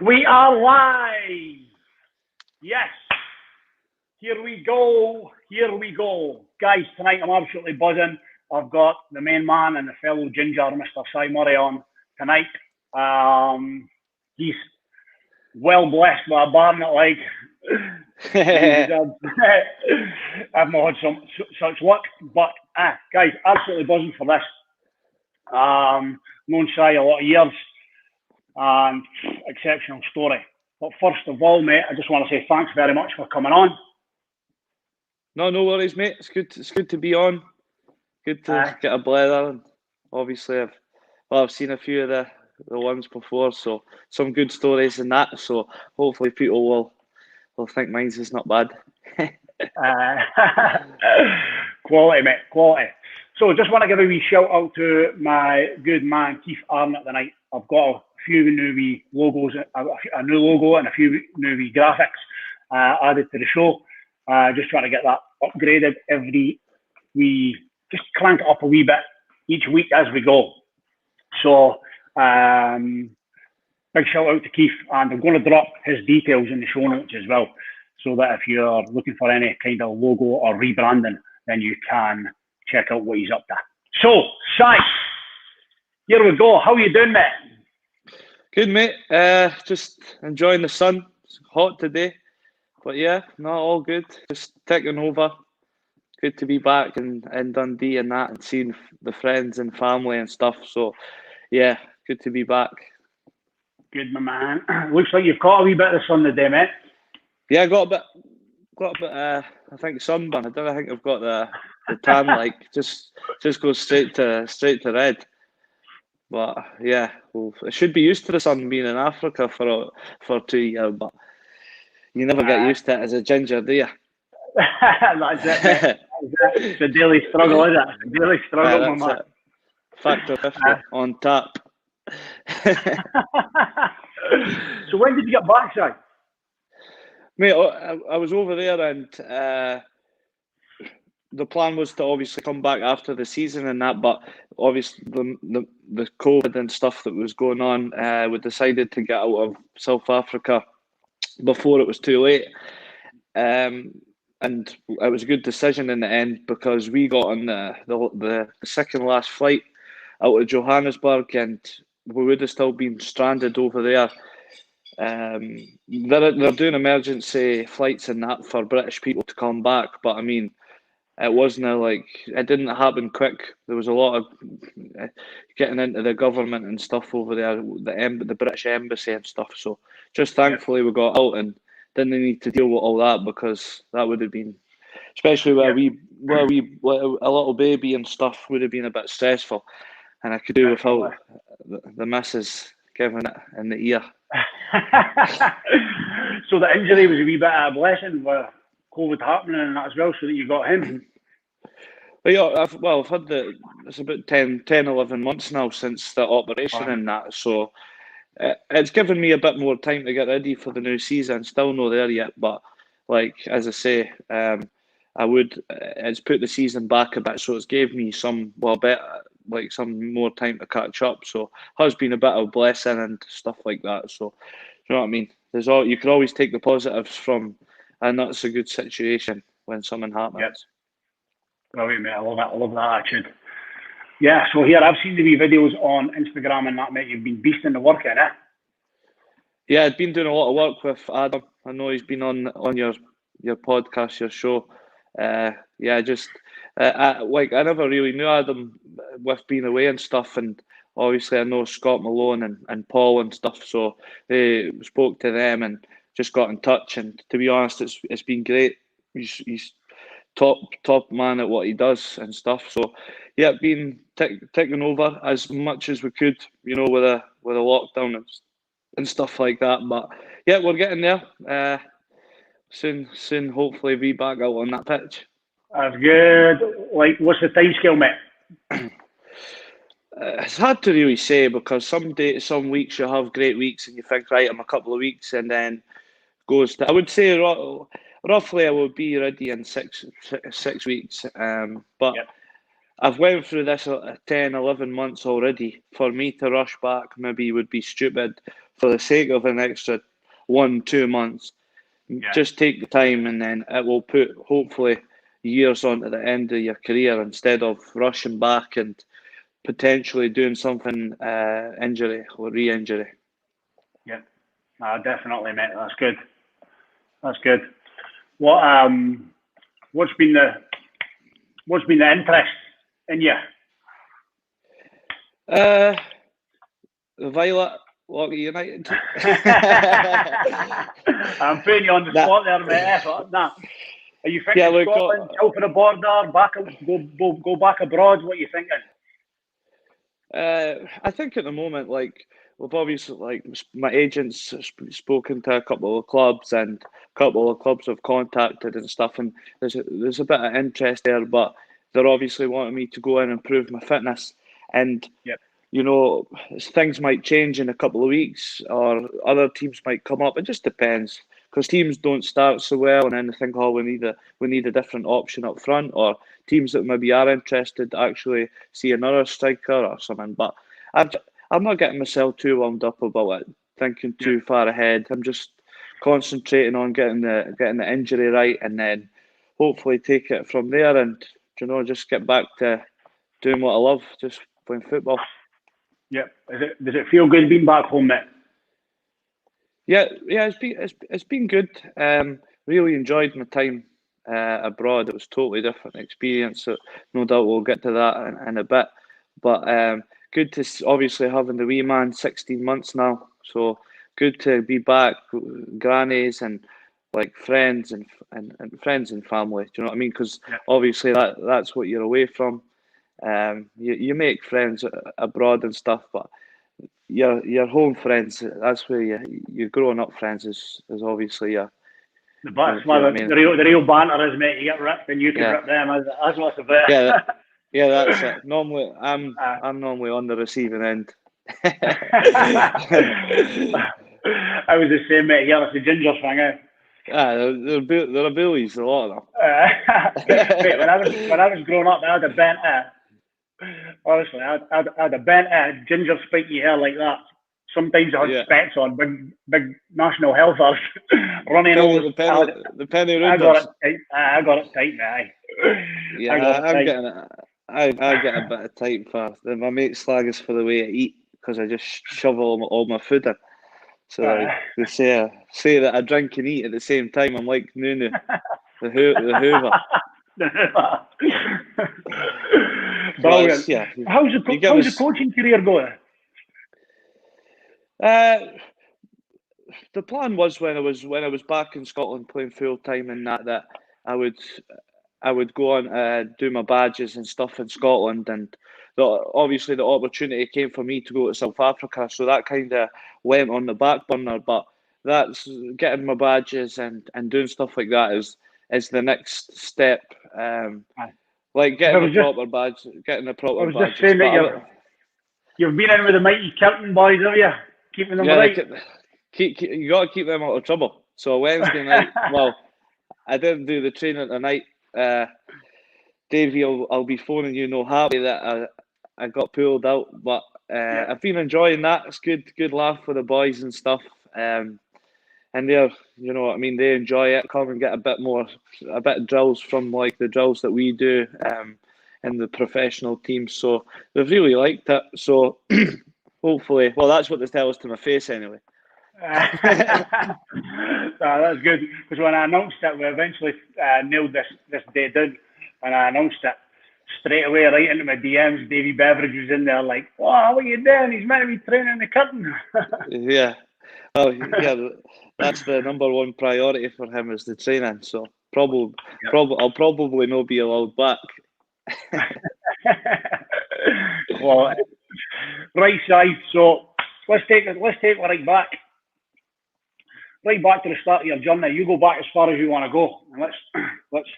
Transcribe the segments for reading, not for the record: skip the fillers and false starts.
We are live. Yes. Here we go. Guys, tonight I'm absolutely buzzing. I've got the main man and the fellow ginger, Mr. Si Murray, on tonight. He's well blessed with a baronet like. I've not had such luck. But, guys, absolutely buzzing for this. Known Si a lot of years. And exceptional story. But first of all, mate, I just want to say thanks very much for coming on. No worries, mate. It's good to be on. Good to get a blather. And obviously, I've seen a few of the ones before, so some good stories in that. So hopefully, people will think mine's is not bad. Quality, mate, quality. So just want to give a wee shout out to my good man Keith Arnott tonight. I've got a few new wee logos, a new logo and a few new wee graphics added to the show. Just trying to get that upgraded just crank it up a wee bit each week as we go. So big shout out to Keith, and I'm going to drop his details in the show notes as well, so that if you're looking for any kind of logo or rebranding, then you can check out what he's up to. So, Si, here we go. How you doing, mate? Good, mate. Just enjoying the sun. It's hot today. But yeah, no, all good. Just taking over. Good to be back in Dundee and that, and seeing the friends and family and stuff. So yeah, good to be back. Good, my man. Looks like you've caught a wee bit of the sun today, mate. Yeah, I got a bit. I think sunburn. I don't think I've got the tan. Like just goes straight to red. But yeah, well, I should be used to the sun being in Africa for 2 years, but you never get used to it as a ginger, do you? That's it, mate. It's a daily struggle, is it? A daily struggle, my man. Factor 50 on tap. So when did you get back, Si? Mate, I was over there, and the plan was to obviously come back after the season and that, but obviously the COVID and stuff that was going on, we decided to get out of South Africa before it was too late. And it was a good decision in the end, because we got on the second last flight out of Johannesburg, and we would have still been stranded over there. They're doing emergency flights and that for British people to come back, but I mean, it wasn't it didn't happen quick. There was a lot of getting into the government and stuff over there, the British embassy and stuff. So just thankfully we got out and didn't need to deal with all that, because that would have been, especially where a little baby and stuff, would have been a bit stressful, and I could do without the missus giving it in the ear. So the injury was a wee bit of a blessing with COVID happening and that as well, so that you got him. But yeah, I've had it's about 10, 11 months now since the operation and that, so it's given me a bit more time to get ready for the new season. Still not there yet, but as I say, it's put the season back a bit, so it's gave me some more time to catch up. So it has been a bit of a blessing and stuff like that. So you know what I mean? You can always take the positives from, and that's a good situation when something happens. Yep. Brilliant, mate. I love it. I love that attitude. Yeah, so here I've seen the wee videos on Instagram and that, mate. You've been beasting the work in, eh? Yeah, I've been doing a lot of work with Adam. I know he's been on your podcast, your show. I never really knew Adam with being away and stuff, and obviously I know Scott Malone and Paul and stuff, so they spoke to them and just got in touch, and to be honest, it's been great. He's top man at what he does and stuff. So yeah, been taking over as much as we could, with a lockdown and stuff like that. But yeah, we're getting there. Soon, hopefully, be back out on that pitch. That's good. What's the timescale, mate? It's hard to really say, because some weeks you have great weeks and you think, right, I'm a couple of weeks, and then goes to, I would say roughly I will be ready in six weeks. But I've went through this 10, 11 months already. For me to rush back maybe would be stupid for the sake of an extra 1, 2 months. Yeah. Just take the time, and then it will put hopefully years on to the end of your career instead of rushing back and potentially doing something injury or re-injury. Yeah, definitely, mate. That's good. That's good. What what's been the interest in you? The Violet Lockheed United. I'm putting you on the spot there, mate. Nah. Are you thinking Scotland, south of the border, go back abroad? What are you thinking? I think at the moment, like, we've obviously, like, my agents spoken to a couple of clubs, and a couple of clubs have contacted and stuff, and there's a bit of interest there, but they're obviously wanting me to go in and prove my fitness, and Yep. you know, things might change in a couple of weeks, or other teams might come up. It just depends, because teams don't start so well, and then they think, oh, we need a different option up front, or teams that maybe are interested actually see another striker or something. But I'm not getting myself too wound up about it, thinking too far ahead. I'm just concentrating on getting the injury right, and then hopefully take it from there, and just get back to doing what I love, just playing football. Yep. Does it feel good being back home, mate? Yeah, it's been good. Really enjoyed my time abroad. It was a totally different experience. So no doubt we'll get to that in a bit. But good to obviously having the wee man 16 months now. So good to be back, grannies and like friends and friends and family. Do you know what I mean? Because obviously that's what you're away from. You make friends abroad and stuff, but your home friends, that's where your growing up friends is obviously the real banter is, mate. You get ripped and you can rip them. That's what's about. Yeah, that's it. Normally, I'm normally on the receiving end. I was the same, mate. Yeah, it's the ginger thing, eh? They're bullies, a lot of them. Mate, when I was growing up, I had a bent honestly, I had a bent ginger spiky hair like that. Sometimes I had specs on, big National Health running over. The penny rounders. I got it tight, mate. Yeah, I get a bit of tight for my mate slag us for the way I eat, because I just shovel all my food in. So they say that I drink and eat at the same time. I'm like Nunu, the Hoover. Brilliant. Yeah. How's the coaching career going? The plan was when I was back in Scotland playing full time, and that I would go on do my badges and stuff in Scotland, and obviously the opportunity came for me to go to South Africa, so that kind of went on the back burner. But that's getting my badges and doing stuff like that is the next step. Like getting a proper badge. I was just saying that you've been in with the mighty Kirton boys, have you? Keeping them right. You got to keep them out of trouble. So Wednesday night, well, I didn't do the training tonight. Davey, I'll be phoning you no happy that I got pulled out, but I've been enjoying that. It's good laugh for the boys and stuff. And they're, you know what I mean, they enjoy it. Come and get a bit of drills from like the drills that we do in the professional teams. So they've really liked it. So hopefully, well, that's what they tell us to my face anyway. That's good, because when I announced it, we eventually nailed this day down. When I announced it, straight away, right into my DMs, Davy Beveridge was in there like, "Oh, what are you doing? He's meant to be training in the curtain." Yeah. Oh, yeah. That's the number one priority for him, is the training. So I'll probably not be allowed back. Well, right side. So let's take it right back to the start of your journey. You go back as far as you want to go, and let's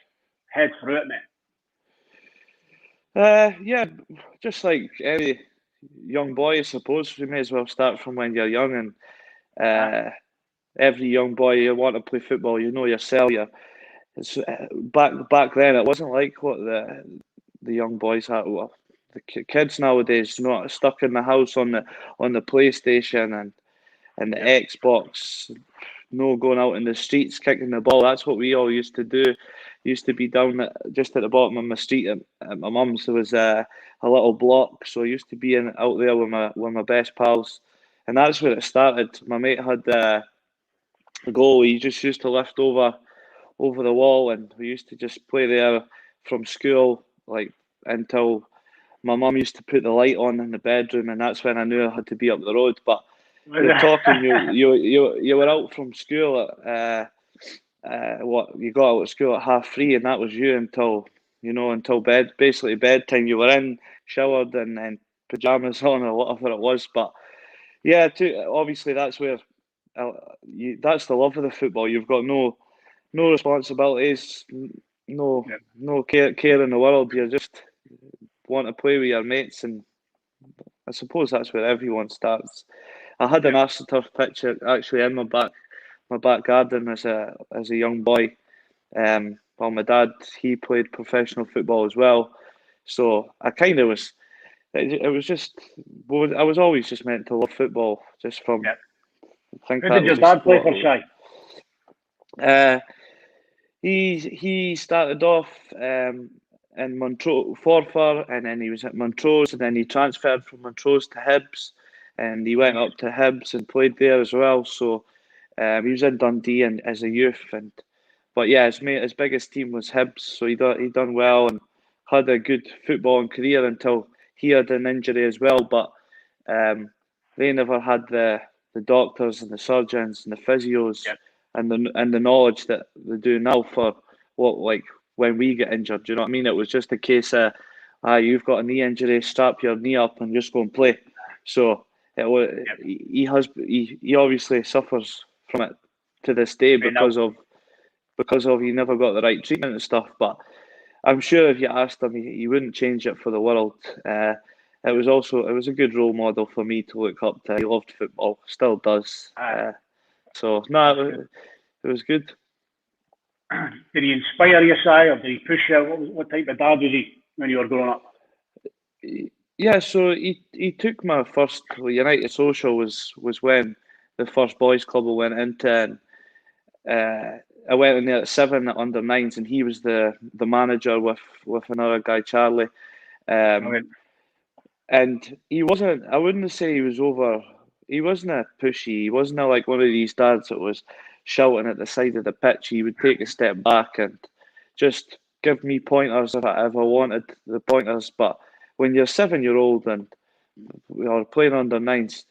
head through it, mate. Yeah, just like any young boy, I suppose, you may as well start from when you're young, and every young boy, you want to play football, you know yourself. It's back then. It wasn't like what the young boys had. Well, the kids nowadays, stuck in the house on the PlayStation and the Xbox, no going out in the streets kicking the ball. That's what we all used to do. Used to be down just at the bottom of my street at my mum's. There was a little block, so I used to be out there with my best pals, and that's where it started. My mate had a goal. He just used to lift over the wall, and we used to just play there from school, like until my mum used to put the light on in the bedroom, and that's when I knew I had to be up the road. But you're talking, you were out from school at you got out of school at 3:30, and that was you until basically bedtime. You were in, showered, and then pajamas on or whatever it was. But yeah, obviously that's where that's the love of the football. You've got no responsibilities, no care in the world. You just want to play with your mates, and I suppose that's where everyone starts. I had an AstroTurf pitch actually in my back garden as a young boy. Well, my dad, he played professional football as well, so I kind of was. It was just, I was always just meant to love football, just from. Yep. I think Who did your dad play for, Shy? He started off in Montrose, Forfar, and then he was at Montrose, and then he transferred from Montrose to Hibs, and he went up to Hibs and played there as well. So he was in Dundee and as a youth, but yeah, his biggest team was Hibs, so he done well and had a good footballing career until he had an injury as well. But they never had the doctors and the surgeons and the physios and the knowledge that they do now for when we get injured. Do you know what I mean? It was just a case of, you've got a knee injury, strap your knee up and just go and play. So it was, he obviously suffers from it to this day because of he never got the right treatment and stuff. But I'm sure if you asked him, he wouldn't change it for the world. It was a good role model for me to look up to. He loved football, still does. So no, it was good. Did he inspire you, Si, or did he push you? What type of dad was he when you were growing up? Yeah, so he took my first United Social was when the first boys club I went into, and I went in there at 7 at under 9s, and he was the manager with another guy, Charlie. And he wasn't, I wouldn't say he was he wasn't a pushy, he wasn't like one of these dads that was shouting at the side of the pitch. He would take a step back and just give me pointers if I wanted the pointers. But when you're 7-year-old and we are playing under 9s,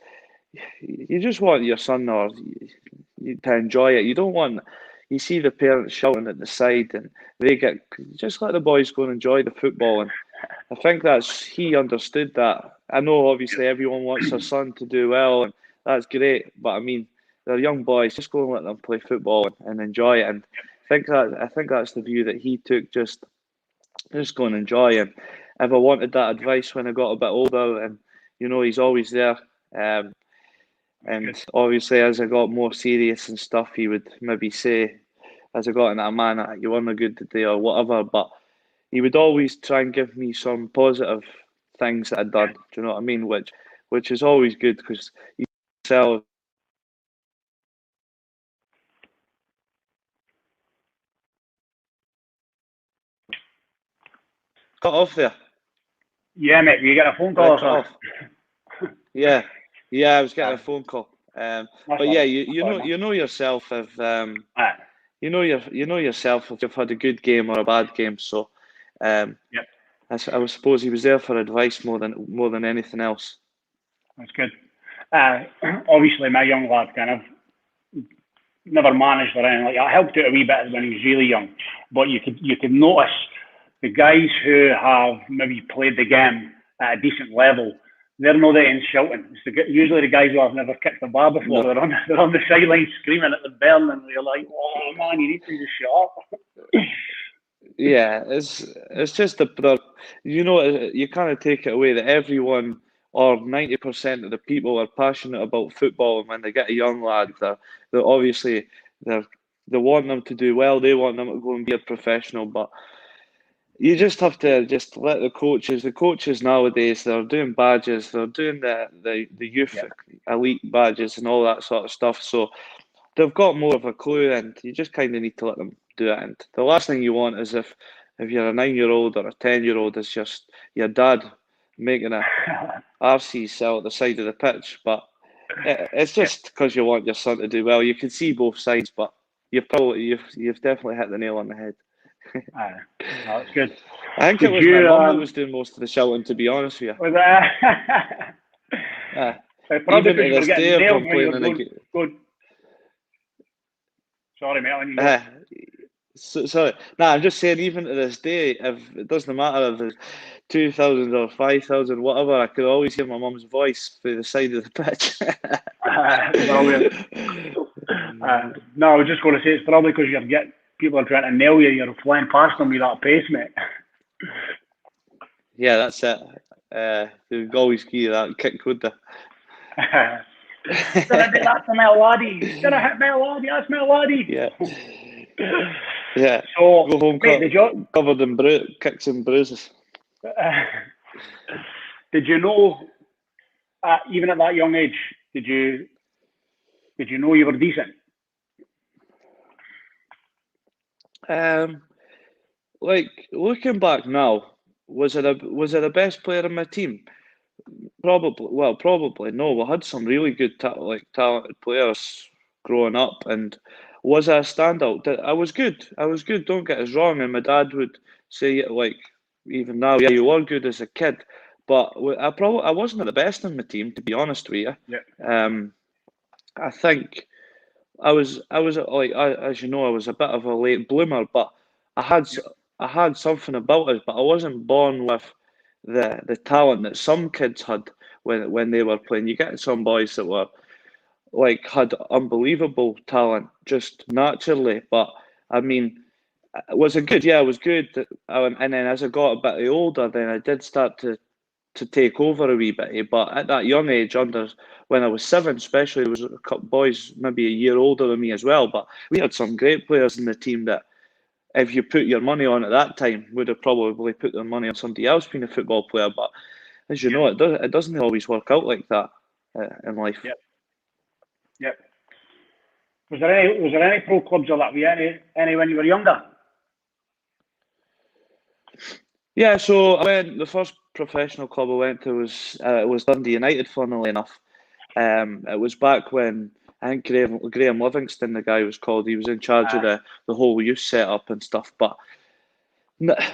you just want your son to enjoy it. You don't want, you see the parents shouting at the side, and just let the boys go and enjoy the football. And I think he understood that. I know obviously everyone wants their son to do well, and that's great, but I mean, they're young boys, just go and let them play football and enjoy it. And I think that's the view that he took, just go and enjoy. And if I wanted that advice when I got a bit older, and he's always there. And obviously, as I got more serious and stuff, he would maybe say, as I got into a man, you weren't good today or whatever, but he would always try and give me some positive things that I'd done. Do you know what I mean? Which is always good, because you sell. Cut off there. Yeah, mate. You get a phone call? Off. Yeah, I was getting a phone call. But yeah, you know yourself if you know yourself if you've had a good game or a bad game. So I suppose he was there for advice more than anything else. That's good. Obviously, my young lad kind of never managed or anything like that. I helped out a wee bit when he was really young, but you could notice the guys who have maybe played the game at a decent level, they're not there in shouting. It's usually the guys who have never kicked a bar before. No. They're on the sideline screaming at the bell, and you're like, "Oh man, you need to just shut up." Yeah, it's just you kind of take it away that everyone, or 90% of the people, are passionate about football, and when they get a young lad, they're obviously they want them to do well. They want them to go and be a professional, but you just have to just let the coaches nowadays, they're doing badges, they're doing the youth elite badges and all that sort of stuff. So they've got more of a clue, and you just kind of need to let them do it. And the last thing you want is if you're a 9-year-old or a 10-year-old, it's just your dad making a RC cell at the side of the pitch. But it's just because you want your son to do well. You can see both sides, but you've definitely hit the nail on the head. No, that's good. I think it was my mum that was doing most of the shouting, to be honest with you. Was probably Even to this day, if I'm playing in a good. Sorry, mate. Sorry. Nah, I'm just saying, even to this day, if it doesn't matter if it's 2,000 or 5,000, whatever, I could always hear my mum's voice through the side of the pitch. No, I was just going to say it's probably because people are trying to nail you. You're flying past them with that pace, mate. Yeah, that's it. They would always give you that kick, would they? Did I do that to my laddie? Did I hit my laddie? That's my laddie. Yeah. Yeah. So, go home covered in kicks and bruises. Did you know, even at that young age, did you know you were decent? Like looking back now, was it the best player in my team? Probably no. We had some really good talented players growing up, and was I a standout? I was good. Don't get us wrong. And my dad would say, like, even now, yeah, you were good as a kid, but I wasn't the best in my team, to be honest with you. Yeah. I think I was like, as you know, I was a bit of a late bloomer, but I had something about it, but I wasn't born with the talent that some kids had when they were playing. You get some boys that were had unbelievable talent just naturally, but I mean, was it good? Yeah, it was good. And then as I got a bit older, then I did start to take over a wee bit. But at that young age, when I was 7, especially, there was a couple boys maybe a year older than me as well. But we had some great players in the team that, if you put your money on at that time, would have probably put their money on somebody else being a football player. But as you know, it doesn't always work out like that in life. Yep. Was there any pro clubs or that? Were any when you were younger? Yeah, so the first professional club I went to was Dundee United, funnily enough. It was back when I think Graham Livingston, the guy was called, he was in charge of the whole youth setup and stuff. But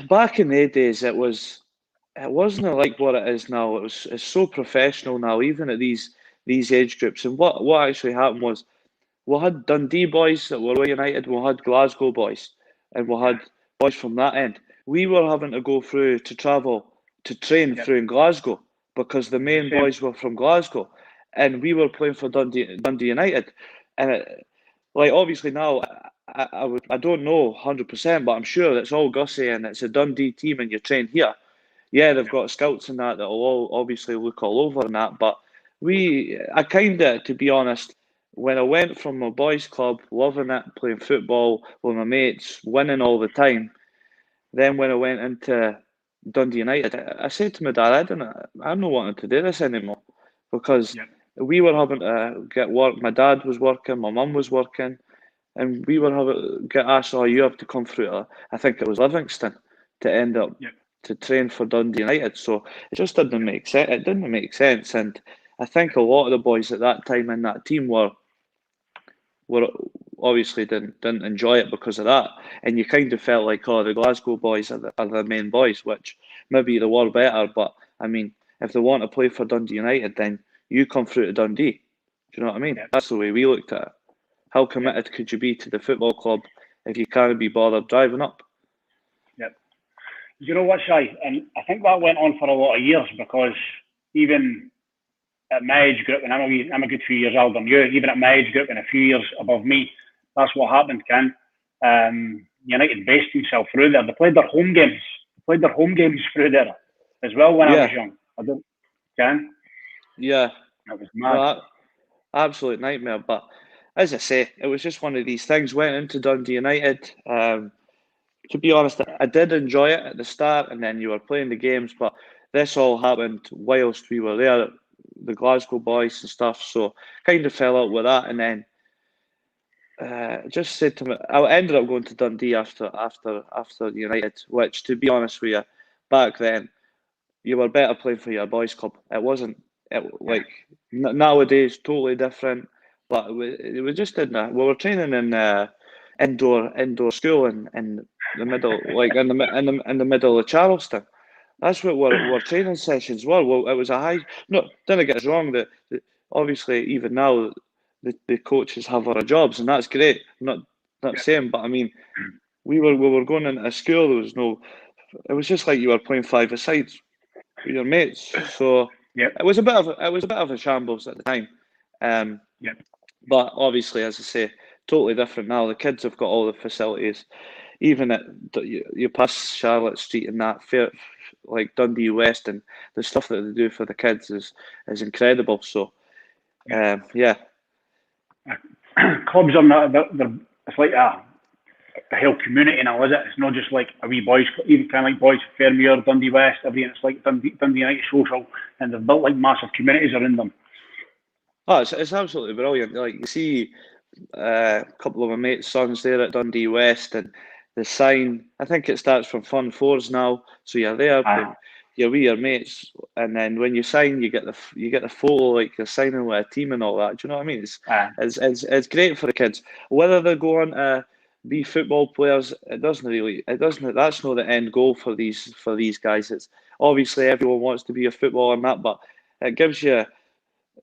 back in the days, it wasn't like what it is now. It's so professional now, even at these age groups. And what actually happened was, we had Dundee boys that were United, we had Glasgow boys, and we had boys from that end. We were having to go through to travel to train through in Glasgow because the main boys were from Glasgow, and we were playing for Dundee United. And obviously now, I don't know 100%, but I'm sure it's all Gussie and it's a Dundee team and you train here. Yeah, they've got scouts and that will all obviously look all over and that, but I kind of, to be honest, when I went from my boys' club, loving it, playing football with my mates, winning all the time, then when I went into Dundee United, I said to my dad, I'm not wanting to do this anymore because we were having to get work. My dad was working, my mum was working, and we were having to get asked, you have to come through, I think it was Livingston, to end up to train for Dundee United. So it just didn't make sense. It didn't make sense, and I think a lot of the boys at that time in that team were obviously didn't enjoy it because of that, and you kind of felt like, the Glasgow boys are the main boys, which maybe they were better, but I mean, if they want to play for Dundee United, then you come through to Dundee. Do you know what I mean? That's the way we looked at it. How committed could you be to the football club if you can't be bothered driving up? Yep. You know what, Shai? And I think that went on for a lot of years because even at my age group, and I'm a good few years older than you, even at my age group and a few years above me, that's what happened, Ken. United based themselves through there. They played their home games. Through there as well when I was young. Ken? Yeah. That was mad. Well, absolute nightmare. But as I say, it was just one of these things. Went into Dundee United, to be honest, I did enjoy it at the start, and then you were playing the games, but this all happened whilst we were there, the Glasgow boys and stuff. So kind of fell out with that, and then just said to me, I ended up going to Dundee after United, which, to be honest with you, back then you were better playing for your boys' club. It wasn't nowadays totally different, but it was just we were training in indoor school in the middle, like in the middle of Charleston. That's what our training sessions were. Well, it was a high. No, don't get us wrong. That obviously even now the coaches have other jobs, and that's great. Not saying, but I mean, we were going into a school. There was no. It was just like you were playing five-a-side with your mates. So it was a bit of a shambles at the time. But obviously, as I say, totally different now. The kids have got all the facilities. Even at you pass Charlotte Street and that like Dundee West, and the stuff that they do for the kids is incredible. So clubs are it's like a whole community now, is it? It's not just like a wee boys, even kind of like boys Fairmuir, Dundee West, everything. It's like Dundee United Social, and they've built like massive communities around them. Oh, it's absolutely brilliant. Like you see a couple of my mates' sons there at Dundee West, and the sign, I think it starts from Fun Fours now. So you're there, you're with your mates, and then when you sign, you get the photo, like you're signing with a team and all that. Do you know what I mean? It's great for the kids. Whether they go on to be football players, that's not the end goal for these guys. It's obviously everyone wants to be a footballer and that, but it gives you,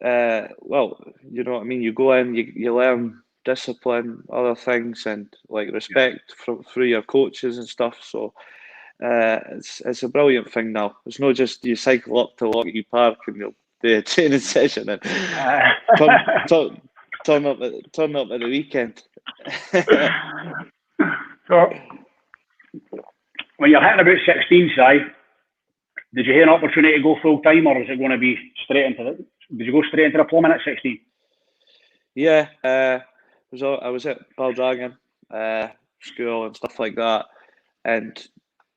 well, you know what I mean. You go in, you learn discipline, other things, and like respect through your coaches and stuff. So it's a brilliant thing now. It's not just you cycle up to Lockheed Park and you'll do a training session and turn up at the weekend. So when you're hitting about 16, did you hear an opportunity to go full time, or is it going to be straight into the? Did you go straight into the plumbing at 16? Yeah, I was at Baldragon school and stuff like that, and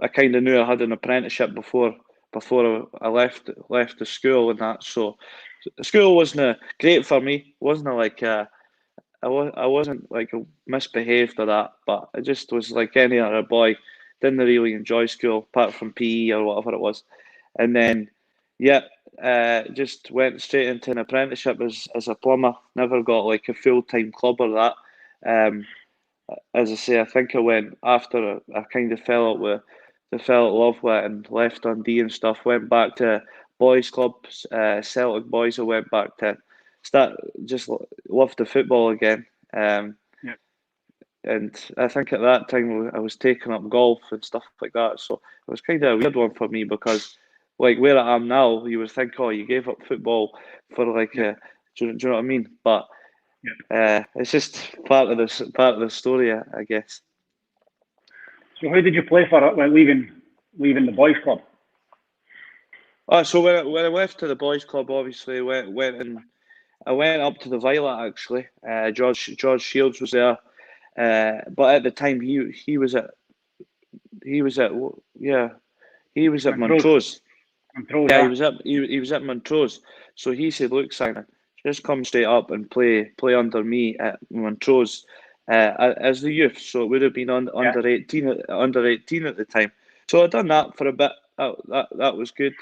I kind of knew I had an apprenticeship before I left the school and that. So the school wasn't great for me. Wasn't like I wasn't like misbehaved or that, but I just was like any other boy. Didn't really enjoy school apart from PE or whatever it was, and then just went straight into an apprenticeship as a plumber. Never got like a full-time club or that. As I say, I think I went after I kind of fell in love with it and left Dundee and stuff. Went back to boys clubs, Celtic boys. I went back to just loved the football again. And I think at that time I was taking up golf and stuff like that. So it was kind of a weird one for me because, like where I am now, you would think, oh, you gave up football for like do you know what I mean? But it's just part of the story, I guess. So who did you play for when leaving the boys club? So when I left to the boys club, obviously I went up to the Violet actually. George Shields was there, but at the time he was at Montrose. Yeah, he was at Montrose. So he said, "Look, Simon, just come straight up and play under me at Montrose as the youth." So it would have been under 18 at the time. So I done that for a bit. That was good.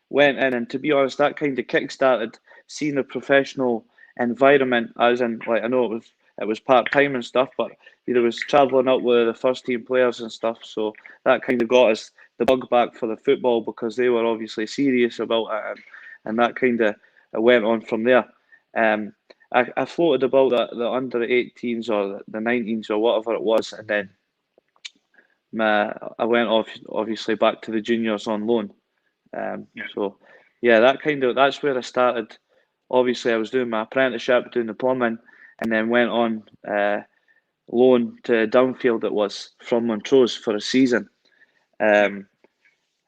Went in, and to be honest, that kind of kick-started seeing the professional environment. As in, like, I know it was part time and stuff, but there was travelling up with the first team players and stuff. So that kind of got us the bug back for the football because they were obviously serious about it, and that kind of went on from there. I floated about the under 18s or the 19s or whatever it was, and then I went off obviously back to the juniors on loan. So yeah, that's where I started. Obviously, I was doing my apprenticeship, doing the plumbing, and then went on loan to Downfield. It was from Montrose for a season, and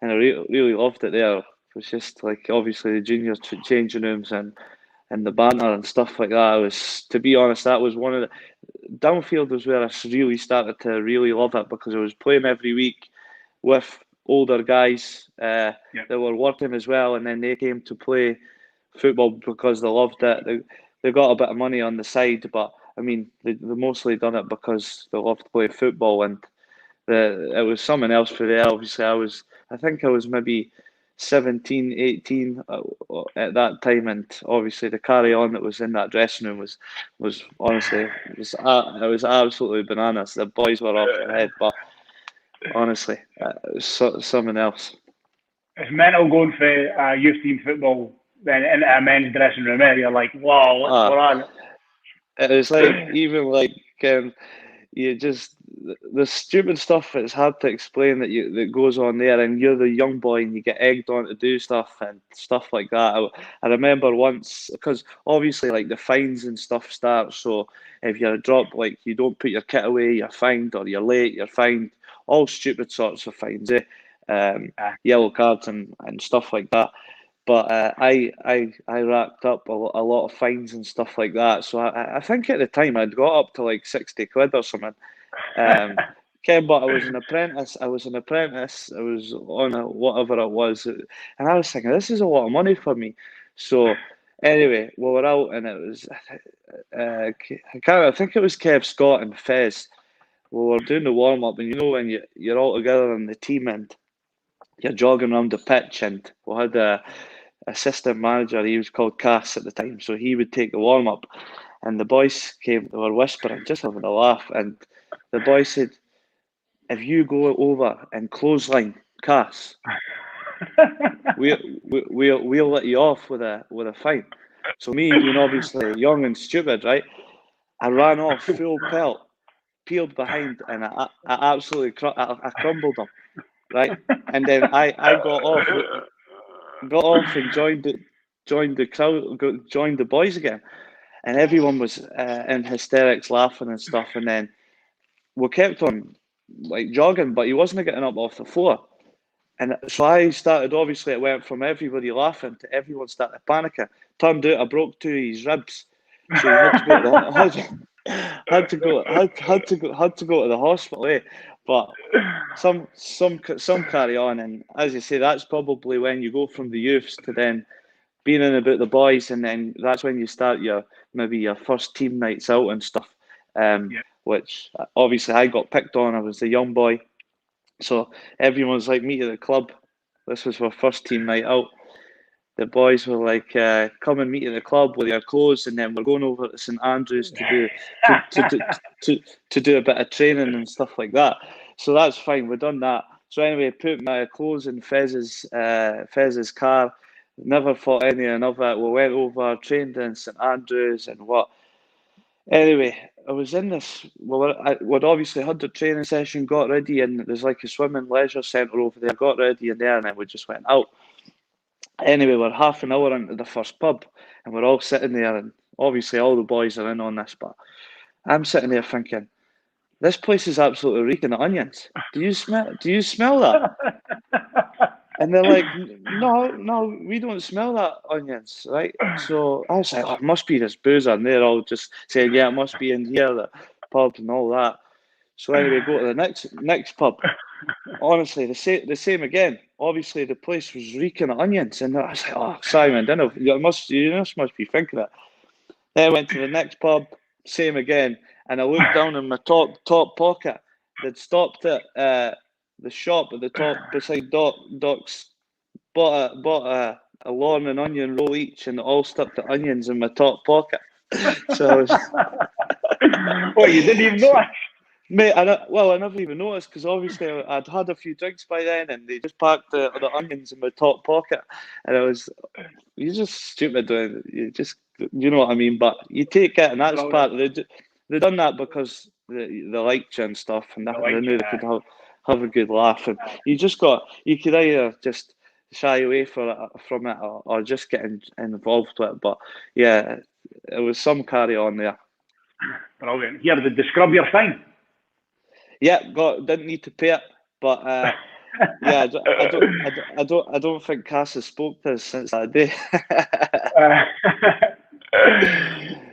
I really loved it there. It was just like obviously the juniors changing rooms and the banter and stuff like that. To be honest, that was one of downfield was where I really started to really love it, because I was playing every week with older guys that were working as well, and then they came to play football because they loved it. They got a bit of money on the side, but I mean, they mostly done it because they loved to play football, and it was someone else for there. Obviously, I think I was maybe 17, 18 at that time, and obviously the carry on that was in that dressing room was honestly, it was absolutely bananas. The boys were off their head, but honestly, it was something else. It's mental going for youth team football then into a men's dressing room. You're like, wow, what's going on? It was like, even like, you just, the stupid stuff, it's hard to explain that goes on there, and you're the young boy and you get egged on to do stuff and stuff like that. I remember once, because obviously like the fines and stuff start, so if you're dropped, like you don't put your kit away, you're fined, or you're late, you're fined, all stupid sorts of fines, yellow cards and stuff like that. But I racked up a lot of fines and stuff like that. So I think at the time I'd got up to like 60 quid or something. But I was an apprentice. I was on a whatever it was, and I was thinking, this is a lot of money for me. So anyway, we were out, and it was I think it was Kev Scott and Fez. We were doing the warm up, and you know when you're all together in the team and you're jogging around the pitch, and we had a assistant manager. He was called Cass at the time, so he would take the warm up, and the boys they were whispering, just having a laugh, and the boy said, if you go over and clothesline Cass, we'll let you off with a fine. So me being obviously young and stupid, right, I ran off full pelt, peeled behind, and I absolutely I crumbled him, right, and then I got off and joined the crowd, joined the boys again, and everyone was in hysterics, laughing and stuff, and then we kept on like jogging, but he wasn't getting up off the floor. And so I started, obviously it went from everybody laughing to everyone started panicking. Turned out I broke 2 of his ribs. So he had to go to the hospital, But some carry on, and as you say, that's probably when you go from the youths to then being in about the boys, and then that's when you start maybe your first team nights out and stuff. Which obviously I got picked on. I was the young boy, so everyone's like, meet at the club. This was our first team night out. The boys were like, come and meet at the club with your clothes, and then we're going over to St Andrews to do a bit of training and stuff like that. So that's fine. We've done that. So anyway, put my clothes in Fez's car. Never thought anything of it. We went over, trained in St Andrews and what. Anyway, I was in this. Well, we'd obviously had the training session, got ready, and there's like a swimming leisure centre over there. Got ready in there, and then we just went out. Anyway, we're half an hour into the first pub, and we're all sitting there, and obviously all the boys are in on this, but I'm sitting there thinking, this place is absolutely reeking of onions. Do you smell that? And they're like, no, we don't smell that onions, right? So I was like, it must be this boozer, and they're all just saying, yeah, it must be in here, the pub and all that. So anyway, go to the next pub. Honestly, the same again. Obviously, the place was reeking of onions, and I was like, "Oh, Simon, you must be thinking it." Then I went to the next pub, same again, and I looked down in my top pocket. They'd stopped at the shop at the top beside Doc's, bought a lawn and onion roll each, and all stuck the onions in my top pocket. So I was. What, you didn't even notice? Mate, I never even noticed, because obviously I'd had a few drinks by then, and they just packed the onions in my top pocket, and you're just stupid doing it. You know what I mean? But you take it, and that's part of it. They done that because they liked you and stuff, and they knew they could have a good laugh, and you could either just shy away from it or just get involved with it. But yeah, it was some carry on there. Brilliant. Here, did they scrub your fine? Yeah, didn't need to pay it, but yeah, I don't think Cass has spoke to us since that day.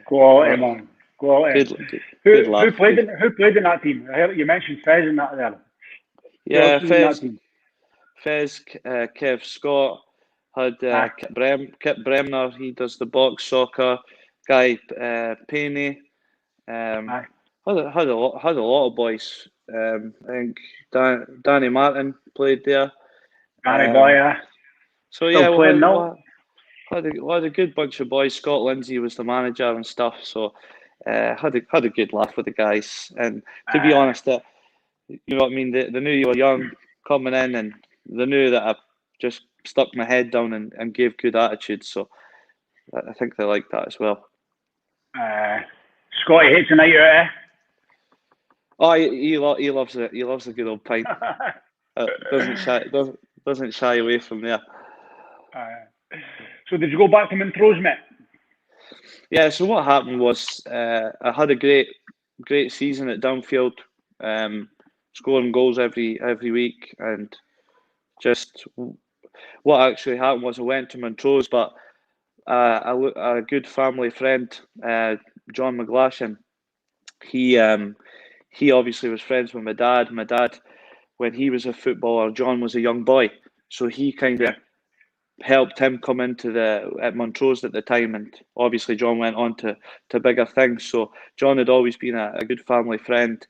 Quality, man. Quality. Who played in that team? I heard you mentioned Fez in that there. Yeah, Fez, Kev Scott, had Kit Bremner, he does the box soccer, Guy Payne, had a lot of boys. I think Danny Martin played there. Danny Boy, so still yeah, playing we now. had a good bunch of boys. Scott Lindsay was the manager and stuff, so had a good laugh with the guys. And to be honest, you know what I mean, they knew you were young coming in, and they knew that I just stuck my head down and gave good attitude. So I think they liked that as well. Scotty hates a night out, eh? Oh, he loves it. He loves a good old pint. Doesn't shy away from there. So did you go back to Montrose, mate? Yeah. So what happened was I had a great season at Dunfield, scoring goals every week, and just what actually happened was I went to Montrose, but a good family friend, John McGlashan, he obviously was friends with my dad. My dad, when he was a footballer, John was a young boy, so he kind of helped him come into at Montrose at the time, and obviously John went on to bigger things. So John had always been a good family friend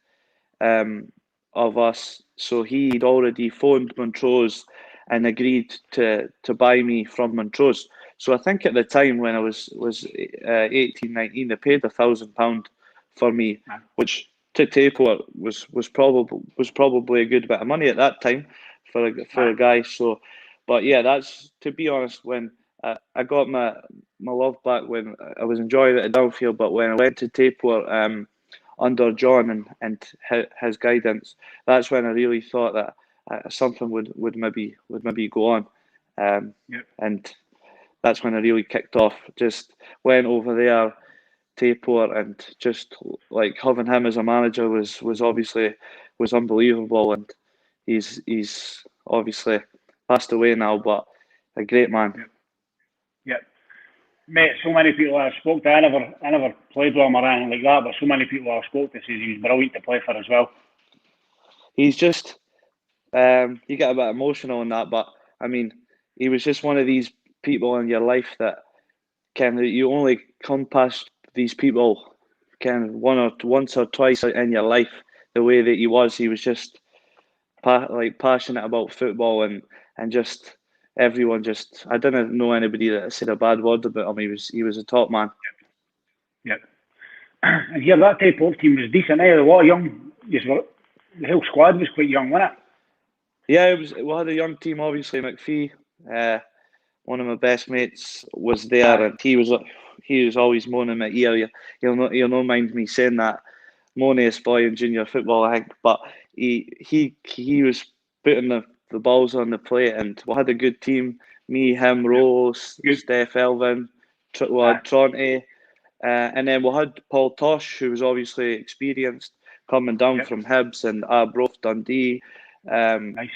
of us. So he'd already phoned Montrose and agreed to buy me from Montrose. So I think at the time when I was 18, 19, they paid £1,000 for me, which to Tayport was probably a good bit of money at that time for a guy. So, but yeah, that's, to be honest, when I got my love back when I was enjoying it at Downfield, but when I went to Tayport under John and his guidance, that's when I really thought that something would maybe go on, and that's when I really kicked off. Just went over there, Tayport, and just like having him as a manager was unbelievable, and he's obviously passed away now, but a great man. Yep. Mate, so many people I've spoke to, I never played with him or anything like that, but so many people I've spoke to says he's brilliant to play for as well. He's just, you get a bit emotional on that, but I mean, he was just one of these people in your life that you only come past these people once or twice in your life. The way that he was just passionate about football, and just everyone just, I didn't know anybody that said a bad word about him. He was a top man. Yep. And here that Tayport team was decent. A lot of young. The whole squad was quite young, wasn't it? Yeah, we had a young team. Obviously, McPhee, one of my best mates, was there, and he was always moaning my ear. He'll not mind me saying that. Moaniest boy in junior football, I think. But he was putting the balls on the plate, and we had a good team. Me, him, Rose, Steph Elvin, Tronte, and then we had Paul Tosh, who was obviously experienced, coming down from Hibs and Arbroath, Dundee. Nice.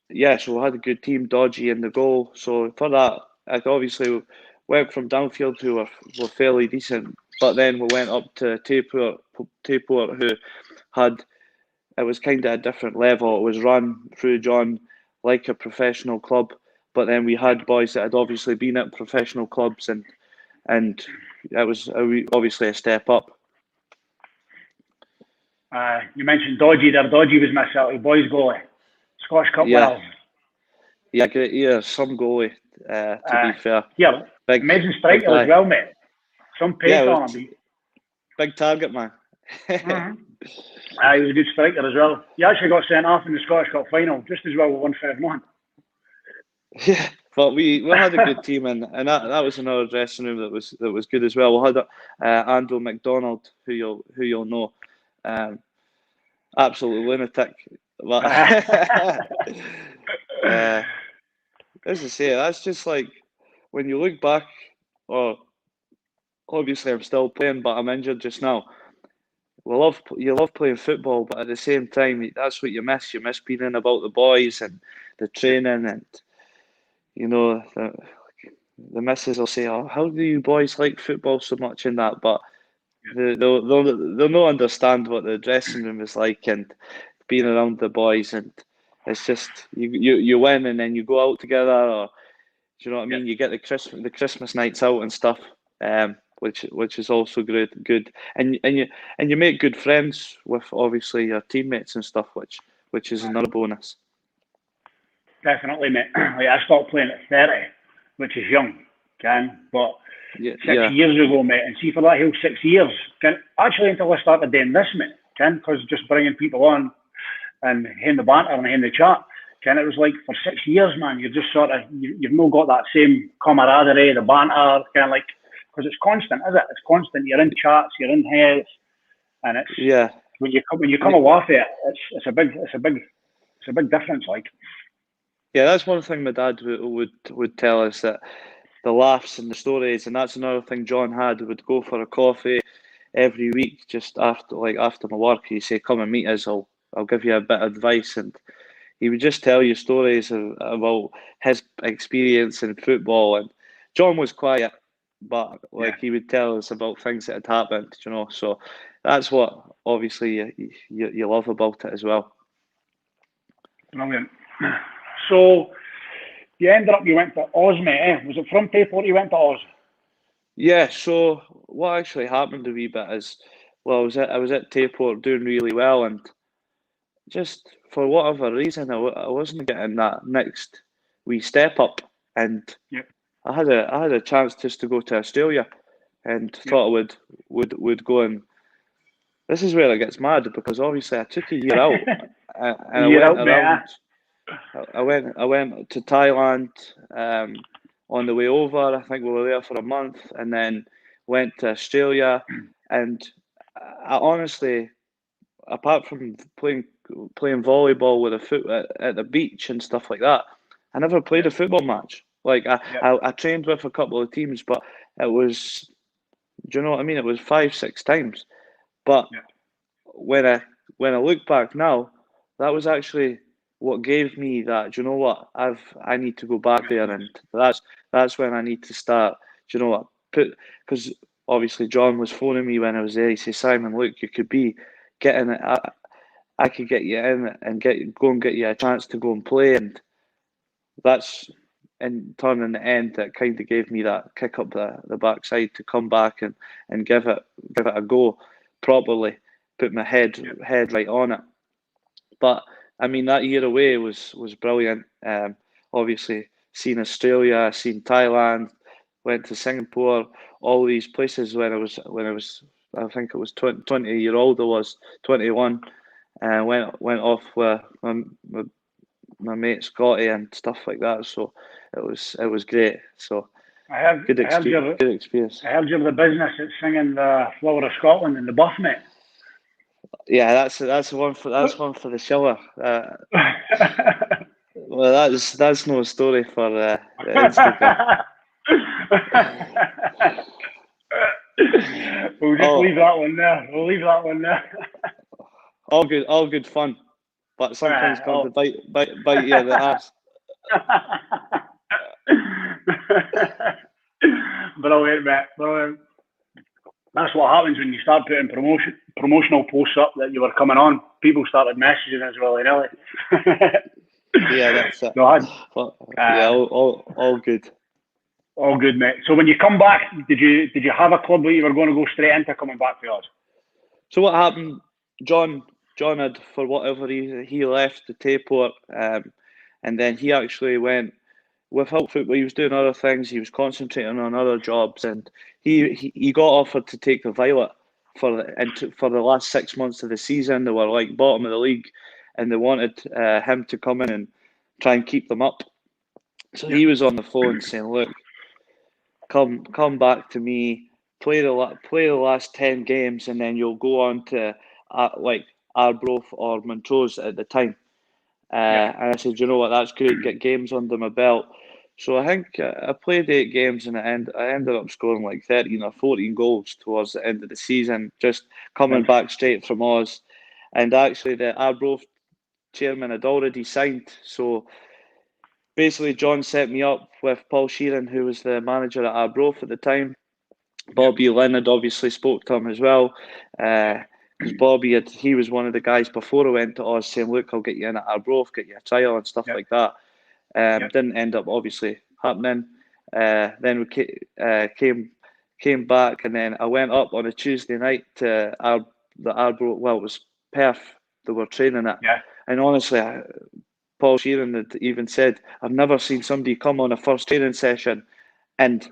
Yeah, so we had a good team, Dodgy in the goal. So for that, I obviously went from Downfield, who were fairly decent, but then we went up to Tayport, who it was kind of a different level. It was run through John like a professional club, but then we had boys that had obviously been at professional clubs, and it was obviously a step up. You mentioned Dodgy there. Dodgy was my Celtic boys goalie, Scottish Cup winner. Yeah, great. Yeah, some goalie. To be fair, yeah, amazing striker as well, mate. Some pace on him. Big target man. He was a good striker as well. He actually got sent off in the Scottish Cup final, just as well with 1-5-1. Yeah, but we had a good team, and that was another dressing room that was good as well. We had Andrew McDonald, who you'll know, absolute lunatic. But as I say, that's just like when you look back. Or obviously, I'm still playing, but I'm injured just now. You love playing football, but at the same time, that's what you miss. You miss being in about the boys and the training, and you know the missus will say, "Oh, how do you boys like football so much?" in that, but they'll not understand what the dressing room is like and being around the boys, and it's just you win and then you go out together, or do you know what I mean? You get the Christmas nights out and stuff, which is also good, and you make good friends with obviously your teammates and stuff, which is another bonus. Definitely, mate. Like, I stopped playing at 30, which is young, but 6 years ago, mate, and see for that whole 6 years, actually until I started doing this, mate, because just bringing people on and having the banter and having the chat, it was like for 6 years, man, you're just sort of, you've not got that same camaraderie, the banter, because it's constant, is it? It's constant. You're in chats, you're in heads, and it's when you come away from it, it's a big difference, like. Yeah, that's one thing my dad would tell us, that the laughs and the stories, and that's another thing John had. Would go for a coffee every week just after my work. He'd say, "Come and meet us. I'll give you a bit of advice," and he would just tell you stories about his experience in football. And John was quiet, but he would tell us about things that had happened. You know, so that's what obviously you love about it as well. Brilliant. So you went to Oz, mate. Was it from Tayport you went to Oz? Yeah. So what actually happened a wee bit is, well, I was at Tayport doing really well, and just for whatever reason, I wasn't getting that next wee step up, and I had a chance just to go to Australia, and thought I would go. And this is where it gets mad, because obviously I took a year out, and I went to Thailand on the way over. I think we were there for a month, and then went to Australia. And I honestly, apart from playing volleyball with a foot at the beach and stuff like that, I never played a football match. Like I trained with a couple of teams, but it was, do you know what I mean? It was 5-6 times. But when I look back now, that was actually what gave me that. Do you know what? I need to go back there, and that's when I need to start. Do you know what? Because obviously John was phoning me when I was there. He said, "Simon, look, you could be getting it. I could get you in and get you a chance to go and play," and that's in turn in the end that kind of gave me that kick up the backside to come back and give it a go properly, put my head right on it. But I mean, that year away was brilliant. Obviously, seen Australia, seen Thailand, went to Singapore, all these places when I was I think it was 20-year-old. I was 21, and went off with my mate Scotty and stuff like that. So it was great. So good experience. I heard you're the business that's singing the Flower of Scotland in the buff, mate. Yeah, that's one for the shower. Well, that's no story for Instagram. We'll just leave that one there. We'll leave that one there. All good fun, but sometimes comes to bite you in the ass. Brilliant, mate. Brilliant. That's what happens when you start putting promotional posts up that you were coming on. People started messaging us willy-nilly. Yeah, that's it. All good. All good, mate. So when you come back, did you have a club that you were going to go straight into coming back to us? So what happened? John had, for whatever reason, he left the Tayport, and then he actually went without football. He was doing other things. He was concentrating on other jobs, and he got offered to take the Violet for the last 6 months of the season. They were like bottom of the league, and they wanted him to come in and try and keep them up. So he was on the phone saying, "Look, come back to me, play the last 10 games, and then you'll go on to like Arbroath or Montrose at the time." And I said, "You know what? That's good. Get games under my belt." So I think I played 8 games, and I ended up scoring like 13 or 14 goals towards the end of the season, just coming back straight from Oz. And actually, the Arbroath chairman had already signed. So basically, John set me up with Paul Sheeran, who was the manager at Arbroath at the time. Bobby Lynn had obviously spoke to him as well, because Bobby he was one of the guys before I went to Oz saying, "Look, I'll get you in at Arbroath, get you a trial and stuff like that." Didn't end up obviously happening. Then we came back, and then I went up on a Tuesday night to the Arbroath. Well, it was Perth that were training at, and honestly, Paul Sheeran had even said, "I've never seen somebody come on a first training session," and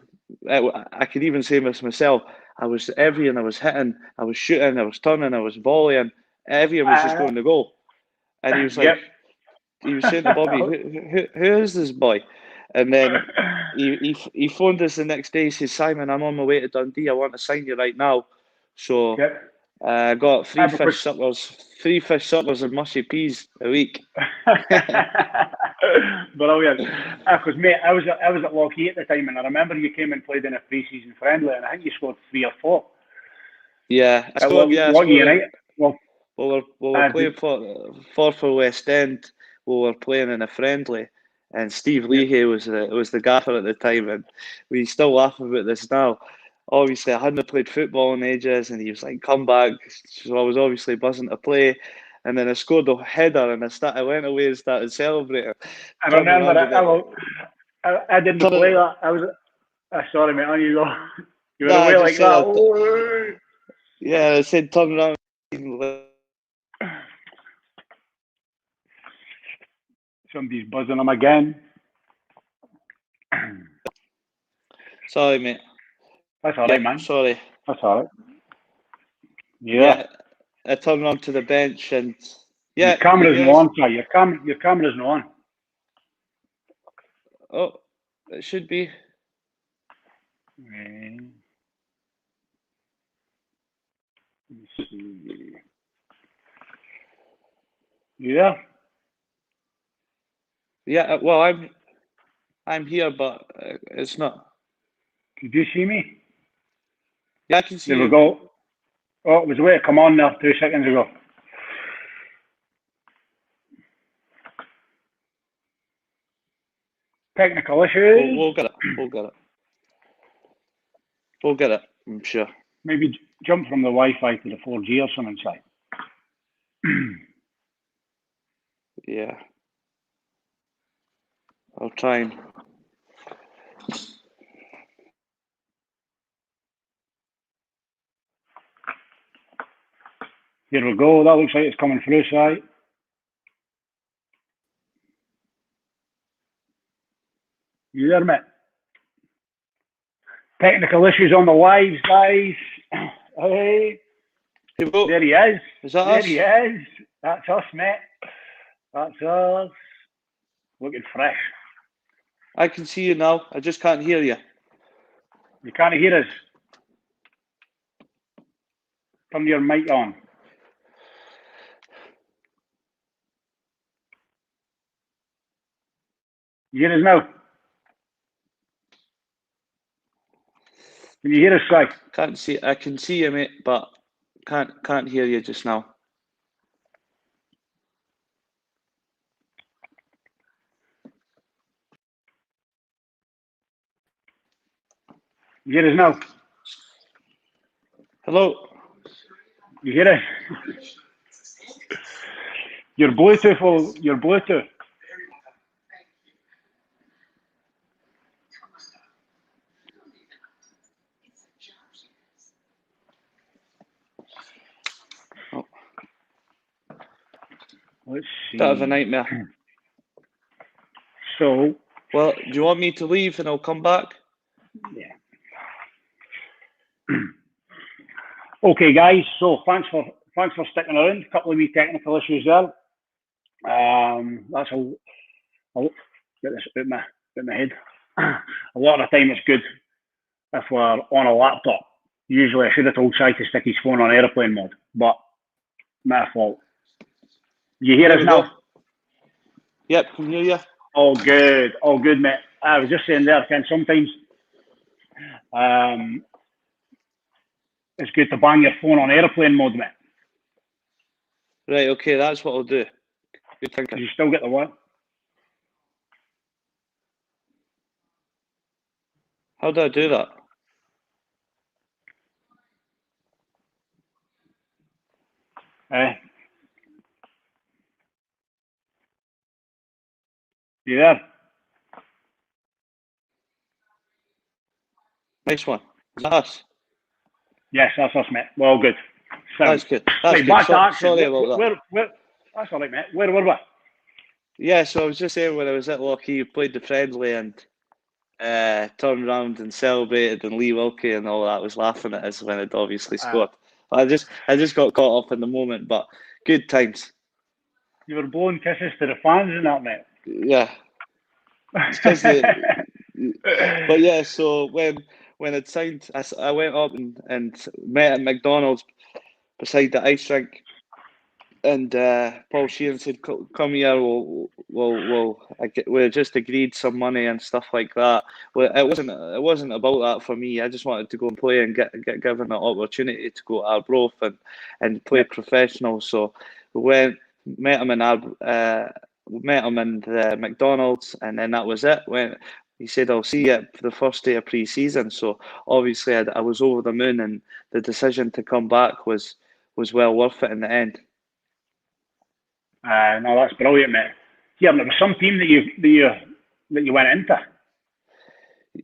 I could even say this myself. I was everything. I was hitting, I was shooting, I was turning, I was volleying. Everything was just going to goal. And he was like, he was saying to Bobby, who is this boy? And then he phoned us the next day. He says, "Simon, I'm on my way to Dundee. I want to sign you right now." So I got free fish suppers and mushy peas a week. Brilliant. Because mate, I was at Lockheed at the time, and I remember you came and played in a pre-season friendly, and I think you scored 3 or 4. Yeah, I scored. We were playing for West End. We were playing in a friendly, and Steve Leahy was the gaffer at the time, and we still laugh about this now. Obviously, I hadn't played football in ages, and he was like, "Come back." So I was obviously buzzing to play, and then I scored a header, and I went away and started celebrating. I remember that. I didn't play that. I was sorry, mate. On you go. You were away like that. Yeah, I said turn around. Somebody's buzzing him again. Sorry, mate. That's all right, man. Sorry. That's all right. Yeah. I turned around to the bench and your camera's not on, sir. Your camera's not on. Oh, it should be. Yeah. Yeah. Well, I'm here, but it's not. Did you see me? Yeah, I can see you. There we go. Oh, it was a way to come on there 2 seconds ago. Technical issues. We'll get it. We'll get it. I'm sure. Maybe jump from the Wi-Fi to the 4G or something, side. Yeah. I'll try and. Here we go. That looks like it's coming through, side. You there, mate? Technical issues on the lives, guys. Hey. There he is. Is that us? There he is. That's us, mate. That's us. Looking fresh. I can see you now. I just can't hear you. You can't hear us. Turn your mic on. You hear us now? Can you hear us, Si? Can't see. I can see you, mate, but can't hear you just now. You hear us now? Hello. You hear us? Your Bluetooth. Oh. Let's see. Bit of a nightmare. So. Well, do you want me to leave and I'll come back? Yeah. Okay, guys. So thanks for sticking around. A couple of wee technical issues there. That's I'll get this out my head. A lot of the time, it's good if we're on a laptop. Usually, I should have told Si to stick his phone on airplane mode, but my fault. You hear us now? Yep, can hear you. All good, mate. I was just saying there, Ken, sometimes it's good to bang your phone on airplane mode, mate. Right, okay, that's what I'll do. Good thinking. You still get the what? How do I do that? You there? Nice one. Is that us? Yes, that's us, mate. Well, good. That's good. That's right, good. back to action. Sorry about that. That's all right, mate. Where were we? Yeah, so I was just saying when I was at Lockheed, you played the friendly and turned around and celebrated, and Lee Wilkie and all that was laughing at us when it obviously scored. I just got caught up in the moment, but good times. You were blowing kisses to the fans and that, mate. Yeah. It's 'cause but yeah, so when it signed, I went up and met at McDonald's beside the ice rink, and Paul Sheehan said, "Come here, we just agreed some money and stuff like that." Well, it wasn't about that for me. I just wanted to go and play and get given the opportunity to go to Arbroath and play professional. So we went, met him in the McDonald's, and then that was it. He said, "I'll see you at the first day of pre-season." So obviously I was over the moon, and the decision to come back was well worth it in the end. No, that's brilliant, mate. Yeah, there was some team that you went into.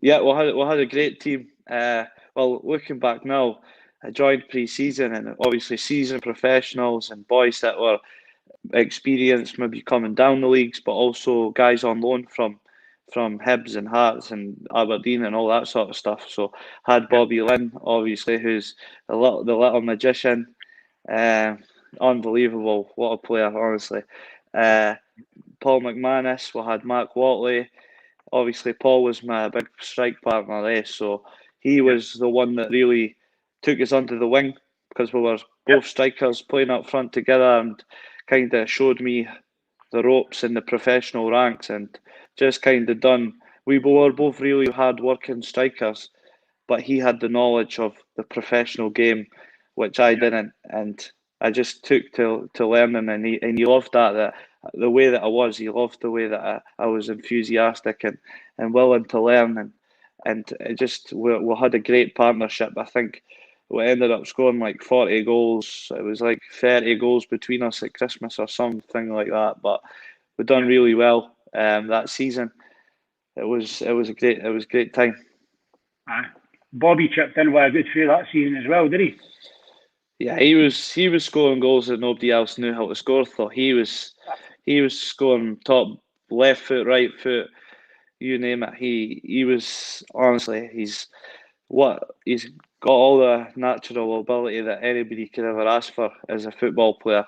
Yeah, we had a great team. Well, looking back now, I joined pre-season, and obviously seasoned professionals and boys that were experienced, maybe coming down the leagues, but also guys on loan from Hibs and Hearts and Aberdeen and all that sort of stuff. So had Bobby Lynn, obviously, who's the little magician. Unbelievable, what a player, honestly. Paul McManus, we had Mark Watley. Obviously, Paul was my big strike partner there, so he was the one that really took us under the wing, because we were both strikers playing up front together, and kind of showed me the ropes in the professional ranks, and just kind of done. We were both really hard working strikers, but he had the knowledge of the professional game, which I didn't, and I just took to learning, and he loved that the way that I was. He loved the way that I was enthusiastic and willing to learn, and it just we had a great partnership. I think we ended up scoring like 40 goals. It was like 30 goals between us at Christmas or something like that. But we done really well that season. It was a great time. Bobby chipped in with a good few that season as well, did he? Yeah, he was scoring goals that nobody else knew how to score. Though he was scoring top left foot, right foot, you name it. He was, honestly, he's got all the natural ability that anybody could ever ask for as a football player.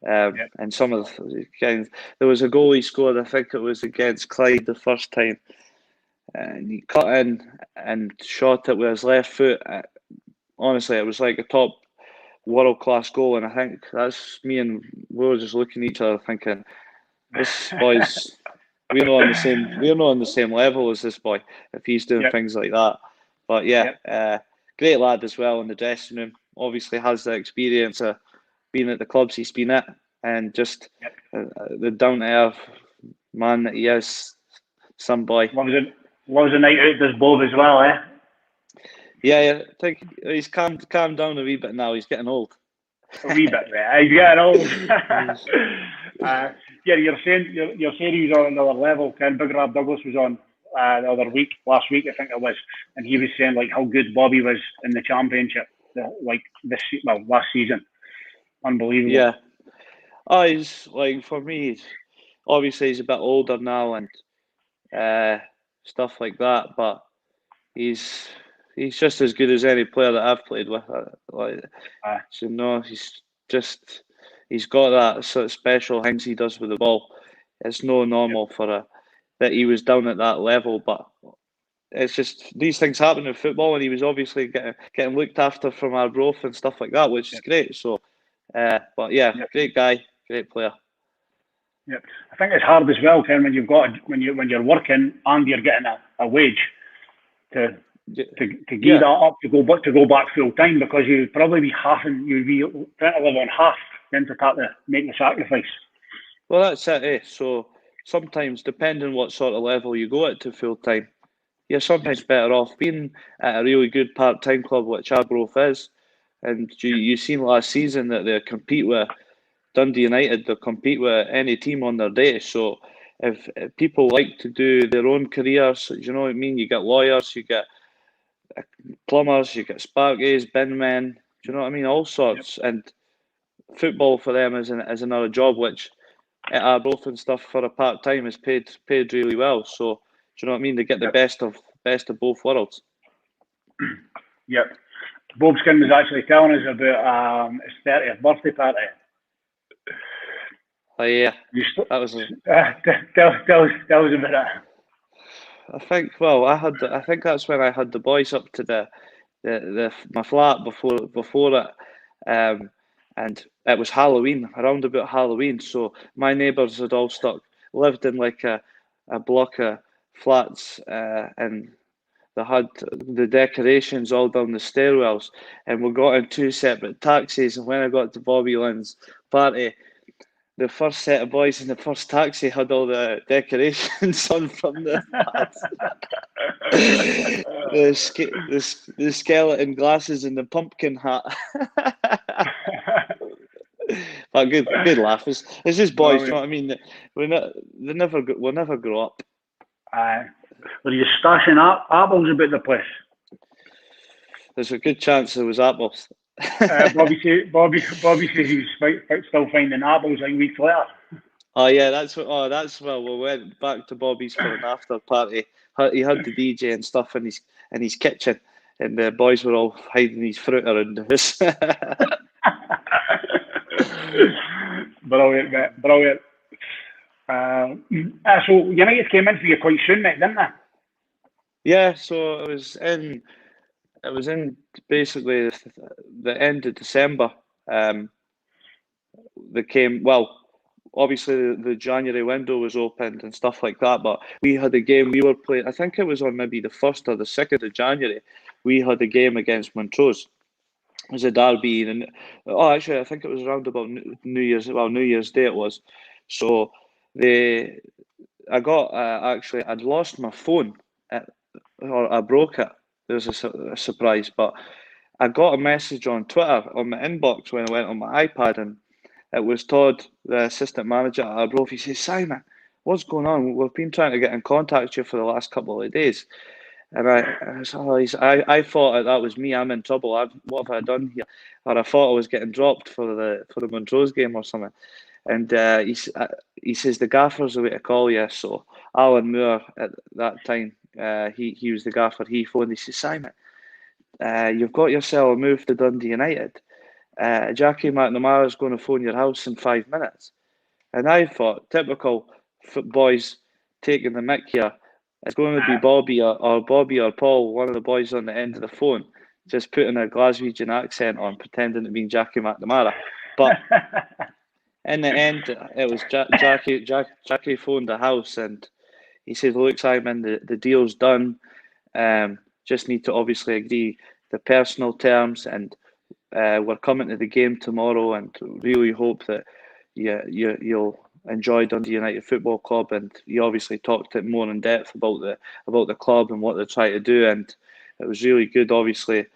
And some of the there was a goal he scored, I think it was against Clyde the first time, and he cut in and shot it with his left foot. Honestly, it was like a top world class goal, and I think that's me, and we were just looking at each other thinking, this boy's we're not on the same level as this boy if he's doing things like that. But great lad as well in the dressing room. Obviously has the experience of being at the clubs he's been at, and just the down to earth man that he is. Some boy. Loves a night out, does Bob as well, eh? Yeah, I think he's calmed down a wee bit now. He's getting old. A wee bit, right? He's getting old. You're saying he was on another level. Ken Big Rab Douglas was on last week I think it was, and he was saying like how good Bobby was in the championship, last season. Unbelievable. Yeah. Oh, he's like, for me, obviously he's a bit older now and stuff like that, but he's just as good as any player that I've played with. He's got that sort of special things he does with the ball. It's no normal that he was down at that level, but it's just these things happen in football, and he was obviously getting looked after from Arbroath and stuff like that, which is great. So, great guy, great player. Yep. I think it's hard as well, Ken, when you're working and you're getting a wage to gear that up to go back full time, because you'd probably be trying to live on half, then to have to make the sacrifice. Well, that's it. Eh? So sometimes, depending what sort of level you go at to full time, you're sometimes better off being at a really good part time club, which Arbroath is, And you seen last season that they compete with Dundee United, they compete with any team on their day. So if people like to do their own careers, do you know what I mean? You get lawyers, you get plumbers, you get sparkies, bin men, do you know what I mean? All sorts. Yep. And football for them is another job, which at Arbroath and stuff for a part time is paid really well. So do you know what I mean? They get the best of both worlds. Yep. Bobskin was actually telling us about his 30th birthday party. Oh yeah, that was. Tell us about it. I think. Well, I think that's when I had the boys up to my flat before it, and it was Halloween, around about Halloween. So my neighbours had all lived in like a block of flats, and they had the decorations all down the stairwells, and we got in two separate taxis. And when I got to Bobby Lynn's party, the first set of boys in the first taxi had all the decorations on from the flats. the skeleton glasses and the pumpkin hat. But good laugh. It's just boys, you know what I mean? We'll never grow up. Were you stashing apples about the place? There's a good chance there was apples. Bobby says he was still finding apples like weeks later. Oh yeah, that's well. We went back to Bobby's for an after party. He had the DJ and stuff in his kitchen, and the boys were all hiding his fruit around the house. Brilliant, mate. Brilliant. So United came in for you quite soon, mate, didn't they? Yeah, so it was in basically the end of December. They came, well, obviously the January window was opened and stuff like that, but we had a game we were playing, I think it was on maybe the 1st or the 2nd of January, we had a game against Montrose. It was a derby, and actually I think it was around about New Year's Day it was. So I'd lost my phone, or I broke it. There was a surprise, but I got a message on Twitter on my inbox when I went on my iPad, and it was Todd, the assistant manager at Arbroath. He says, "Simon, what's going on? We've been trying to get in contact with you for the last couple of days." And I thought that was me. I'm in trouble. What have I done here? Or I thought I was getting dropped for the Montrose game or something. And he says the gaffer's the way to call you. So Alan Moore at that time, he was the gaffer. He phoned. He says, "Simon, you've got yourself a move to Dundee United. Jackie McNamara's going to phone your house in 5 minutes." And I thought, typical boys taking the mick here. It's going to be Bobby or Paul, one of the boys on the end of the phone, just putting a Glaswegian accent on, pretending to be Jackie McNamara. But in the end, it was Jackie phoned the house, and he said, "Look, Simon, the deal's done. Just need to obviously agree the personal terms, and we're coming to the game tomorrow, and really hope that you'll enjoy Dundee United Football Club." And he obviously talked it more in depth about the club and what they're trying to do, and it was really good. Obviously,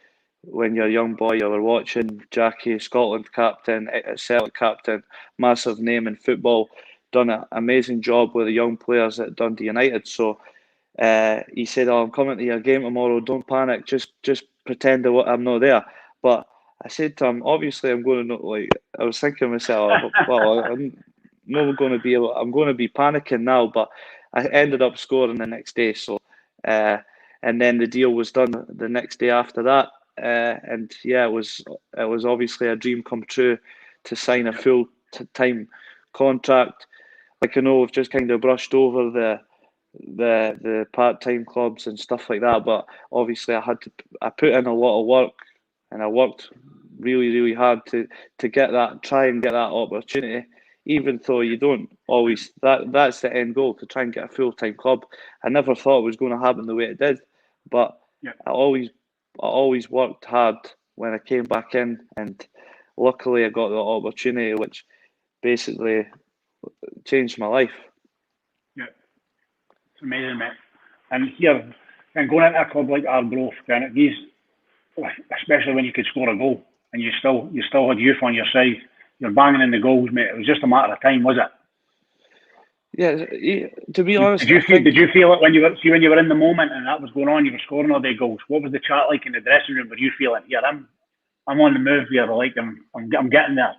when you're a young boy, you were watching Jackie, Scotland captain, Celtic captain, massive name in football, done an amazing job with the young players at Dundee United. So he said, "Oh, I'm coming to your game tomorrow. Don't panic. Just pretend that I'm not there." But I said to him, obviously, I'm going to I was thinking to myself, well, I'm not going to be able. I'm going to be panicking now. But I ended up scoring the next day. So, and then the deal was done the next day after that. And yeah, it was obviously a dream come true to sign a full time contract. Like, I know we've just kind of brushed over the part-time clubs and stuff like that, but obviously I put in a lot of work, and I worked really, really hard to try and get that opportunity, even though you don't always, that's the end goal, to try and get a full-time club. I never thought it was going to happen the way it did, but I always worked hard when I came back in, and luckily I got the opportunity, which basically changed my life. Yeah, it's amazing, mate. And here, and going into a club like Arbroath, and it gives, especially when you could score a goal and you still had youth on your side. You're banging in the goals, mate. It was just a matter of time, was it? Yeah, to be honest, Did you feel it when you were in the moment and that was going on? You were scoring all the goals. What was the chat like in the dressing room? Were you feeling, yeah, I'm on the move here. Like I'm getting there.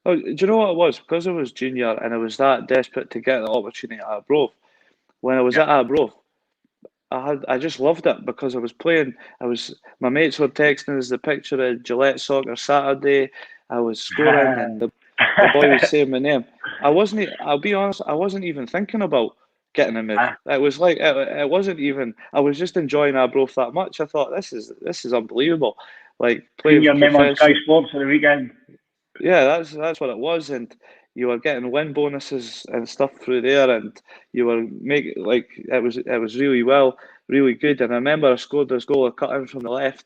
Oh, do you know what it was? Because I was junior and I was that desperate to get the opportunity at Arbroath. When I was at Arbroath, I just loved it because I was playing. My mates were texting us the picture of Gillette Soccer Saturday. I was scoring, and the boy was saying my name. I'll be honest, I wasn't even thinking about getting a move. It was like it wasn't even. I was just enjoying Arbroath that much. I thought this is unbelievable. Like playing your name on Sky Sports at the weekend. Yeah, that's what it was, and you were getting win bonuses and stuff through there, and you were making like it was really good. And I remember I scored this goal, I cut in from the left,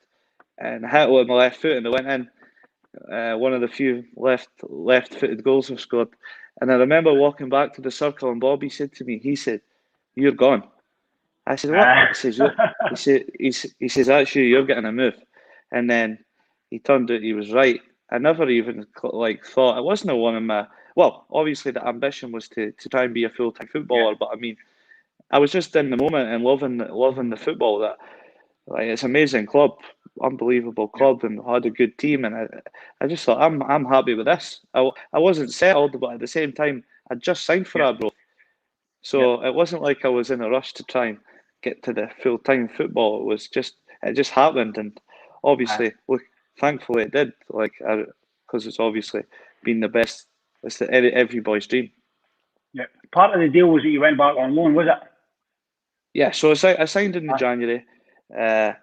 and hit it with my left foot, and it went in. One of the few left-footed goals I've scored. And I remember walking back to the circle, and Bobby said to me, he said, "You're gone." I said, "What?" He says, "That's you. You're getting a move." And then he turned out he was right. I never even thought it wasn't one of my. Well, obviously the ambition was to try and be a full-time footballer, but I mean, I was just in the moment and loving the football. That it's an amazing club, unbelievable club, and had a good team, and I just thought I'm happy with this. I wasn't settled, but at the same time, I'd just signed for Arbroath, so it wasn't like I was in a rush to try and get to the full-time football. It just happened, and obviously, look, thankfully it did. Because it's obviously been the best. It's every boy's dream. Yeah. Part of the deal was that you went back on loan, was it? Yeah. So I signed in January, but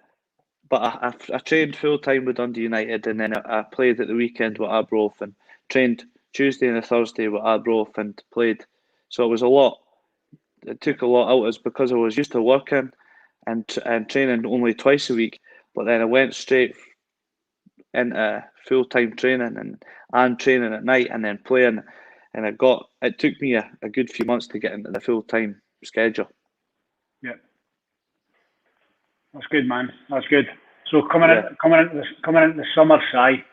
I trained full time with Dundee United, and then I played at the weekend with Arbroath, and trained Tuesday and a Thursday with Arbroath, and played. So it was a lot. It took a lot out of us because I was used to working and training only twice a week. But then I went straight into full-time training and training at night, and then playing, and it took me a good few months to get into the full-time schedule. Yeah, that's good, man. That's good. So coming into the summer, Si,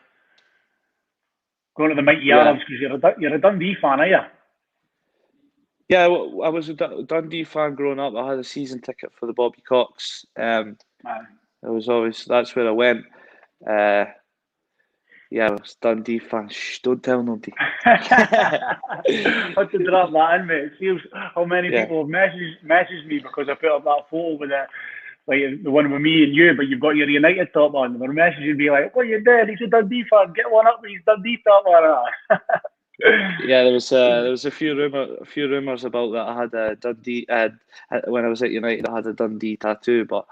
going to the Mighty Arabs, because you're a Dundee fan, are you? Yeah, I was a Dundee fan growing up. I had a season ticket for the Bobby Cox. That's where I went. Yeah, I was Dundee fan. Shh, don't tell nobody. I had to drop that in, mate. It feels how many people have messaged me because I put up that photo with the one with me and you, but you've got your United top on. They're messaging me like, "What you doing? He's a Dundee fan. Get one up with his Dundee top on." Yeah, there was a few rumors about that. I had a Dundee when I was at United. I had a Dundee tattoo, but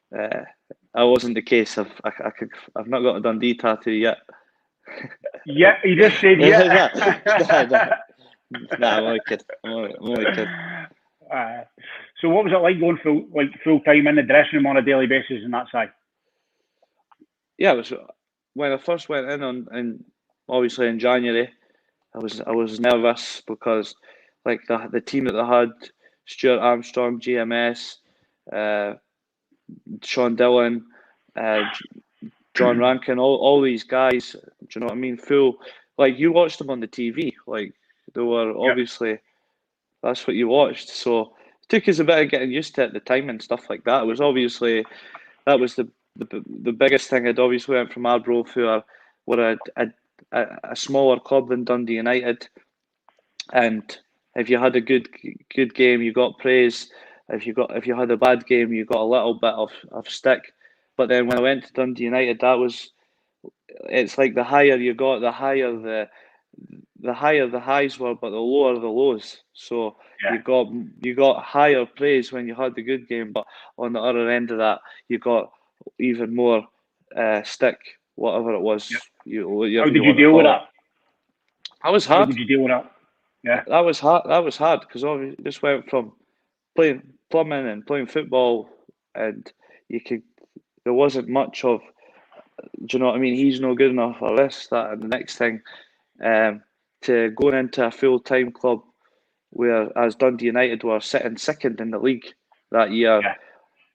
that wasn't the case. I've not got a Dundee tattoo yet. Yeah, he just said yeah. Nah, I'm only kidding. I'm only kidding. So what was it like going full time in the dressing room on a daily basis in that side? Yeah, it was when I first went in and obviously in January. I was nervous because like the team that they had, Stuart Armstrong, GMS, Sean Dillon, John Rankin, all these guys, do you know what I mean? Like you watched them on the TV, like they were obviously that's what you watched. So it took us a bit of getting used to it at the time and stuff like that. It was obviously that was the biggest thing. I'd obviously went from Arbroath, who were a smaller club than Dundee United, and if you had a good game, you got praise. If you had a bad game, you got a little bit of stick. But then when I went to Dundee United, it's like the higher you got, the higher the highs were, but the lower the lows. So you got higher praise when you had the good game, but on the other end of that, you got even more stick, whatever it was. How did you deal with that? That was hard. How did you deal with that? Yeah, that was hard. That was hard because I just went from playing plumbing and playing football, and there wasn't much of, do you know what I mean? He's no good enough, or this, that, and the next thing. To going into a full-time club where, as Dundee United were sitting second in the league that year,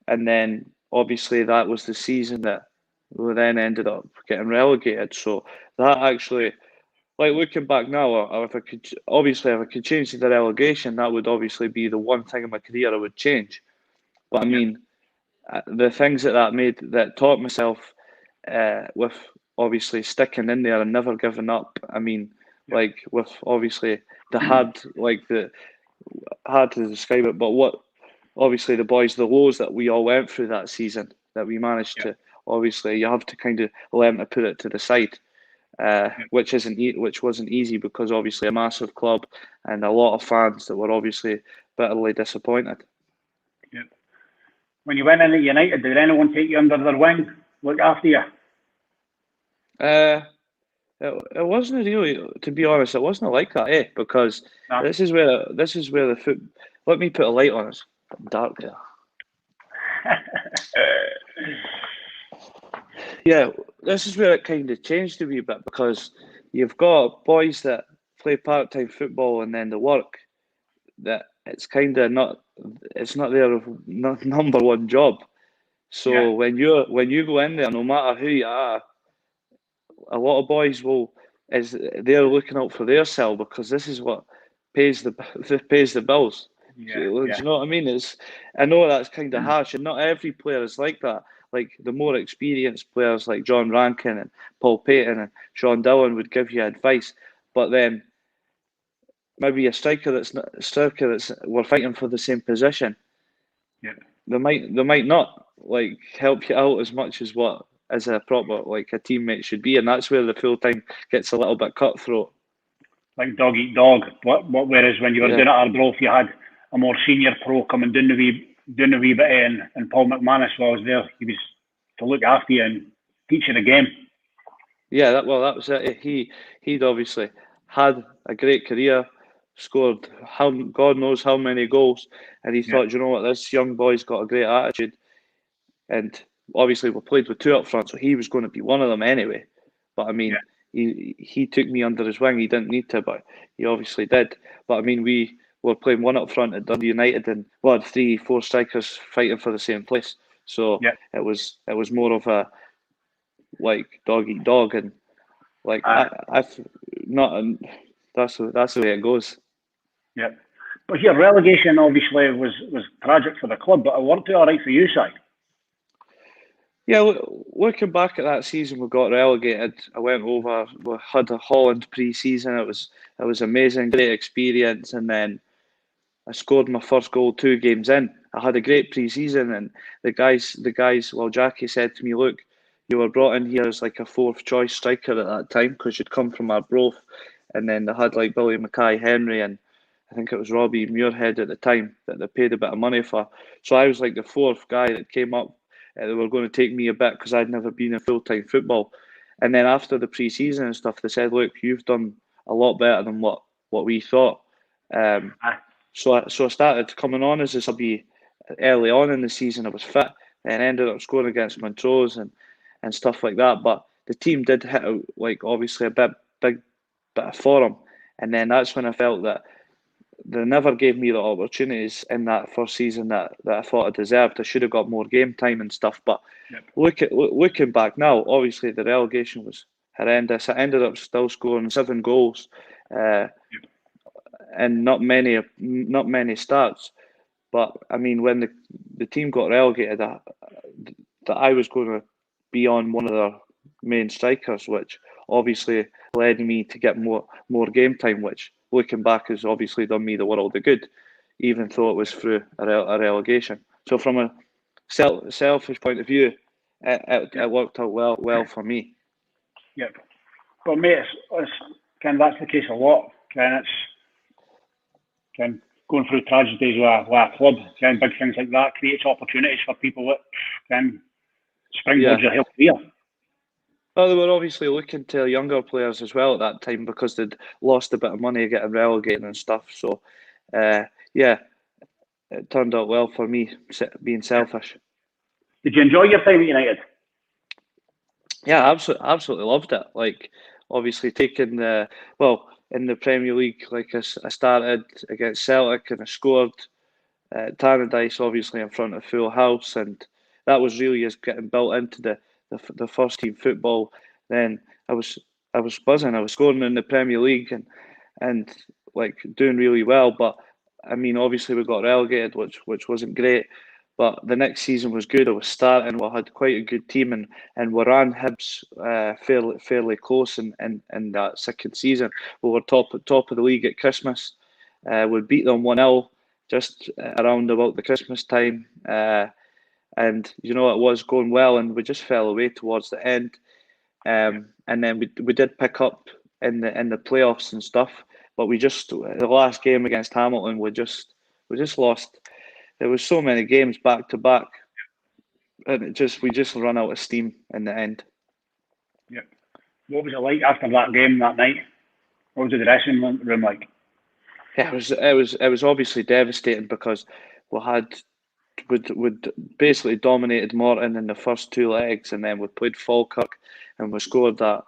and then obviously that was the season that we then ended up getting relegated. So that actually, like looking back now, or if I could change the relegation, that would obviously be the one thing in my career I would change. But I mean, the things that taught myself with obviously sticking in there and never giving up. I mean, like with obviously the hard to describe it, but what obviously the lows that we all went through that season that we managed to obviously you have to kind of learn to put it to the side. Which wasn't easy because obviously a massive club and a lot of fans that were obviously bitterly disappointed. Yeah. When you went in at United, did anyone take you under their wing, look after you? It wasn't really, to be honest, it wasn't like that, because this is where the foot. Let me put a light on it. It's dark there. Yeah, this is where it kind of changed a wee bit because you've got boys that play part-time football and then the work that it's kind of not. It's not their number one job. So when you go in there, no matter who you are, a lot of boys they're looking out for their cell because this is what pays the bills. Do you know what I mean? I know that's kind of harsh, and not every player is like that. Like the more experienced players, like John Rankin and Paul Payton and Sean Dillon, would give you advice, but then maybe a striker that's we're fighting for the same position. They might not like help you out as much as what as a proper like a teammate should be, and that's where the full time gets a little bit cutthroat. Like dog eat dog. Whereas when you were doing it at Arbroath, you had a more senior pro coming doing the wee bit, and Paul McManus was there. He was to look after you and teach you the game. Yeah, that was it. He'd obviously had a great career, scored God knows how many goals, and he thought, you know what, this young boy's got a great attitude, and obviously we played with two up front, so he was going to be one of them anyway. But I mean, he took me under his wing. He didn't need to, but he obviously did. But I mean, we were playing one up front at Dundee United, and we had 3-4 strikers fighting for the same place. So it was more of a like dog eat dog, and like that's the way it goes. Yeah, but here relegation obviously was tragic for the club, but it worked out all right for you, Si. Yeah, looking back at that season, we got relegated. I went over. We had a Holland pre-season. It was amazing, great experience, and then I scored my first goal 2 games in. I had a great pre-season, and the guys. Well, Jackie said to me, "Look, you were brought in here as like a 4th choice striker at that time because you'd come from Arbroath, and then they had like Billy Mackay-Henry and I think it was Robbie Muirhead at the time that they paid a bit of money for. So I was like the 4th guy that came up. They were going to take me a bit because I'd never been in full-time football. And then after the pre-season and stuff, they said, look, you've done a lot better than what we thought. So I started coming on as a subby early on in the season. I was fit and ended up scoring against Montrose and stuff like that. But the team did hit out, like, obviously a big bit of form. And then that's when I felt that they never gave me the opportunities in that first season that I thought I deserved. I should have got more game time and stuff. But looking back now, obviously the relegation was horrendous. I ended up still scoring 7 goals and not many starts. But I mean, when the team got relegated, that I was going to be on one of their main strikers, which obviously led me to get more game time, which looking back has obviously done me the world of good, even though it was through a relegation. So from a selfish point of view, it worked out well for me. Yeah, but mate, it's kind of that's the case a lot. It's going through tragedies with a club, big things like that creates opportunities for people that can springboard your whole career. Well, they were obviously looking to younger players as well at that time because they'd lost a bit of money getting relegated and stuff. So, it turned out well for me, being selfish. Did you enjoy your time at United? Yeah, absolutely loved it. Like, obviously taking in the Premier League, like I started against Celtic and I scored Tannadice, obviously in front of full house, and that was really just getting built into the the first team football, then I was buzzing. I was scoring in the Premier League and like doing really well. But I mean, obviously we got relegated, which wasn't great. But the next season was good. I was starting. We had quite a good team, and we ran Hibs fairly close in that second season. We were top of the league at Christmas. We beat them 1-0 just around about the Christmas time. And you know, it was going well, and we just fell away towards the end. And then we did pick up in the playoffs and stuff, but the last game against Hamilton we just lost. There was so many games back to back, and we just run out of steam in the end. Yeah. What was it like after that game that night? What was the dressing room like? Yeah, it was obviously devastating because we'd basically dominated Morton in the first two legs, and then we played Falkirk, and we scored that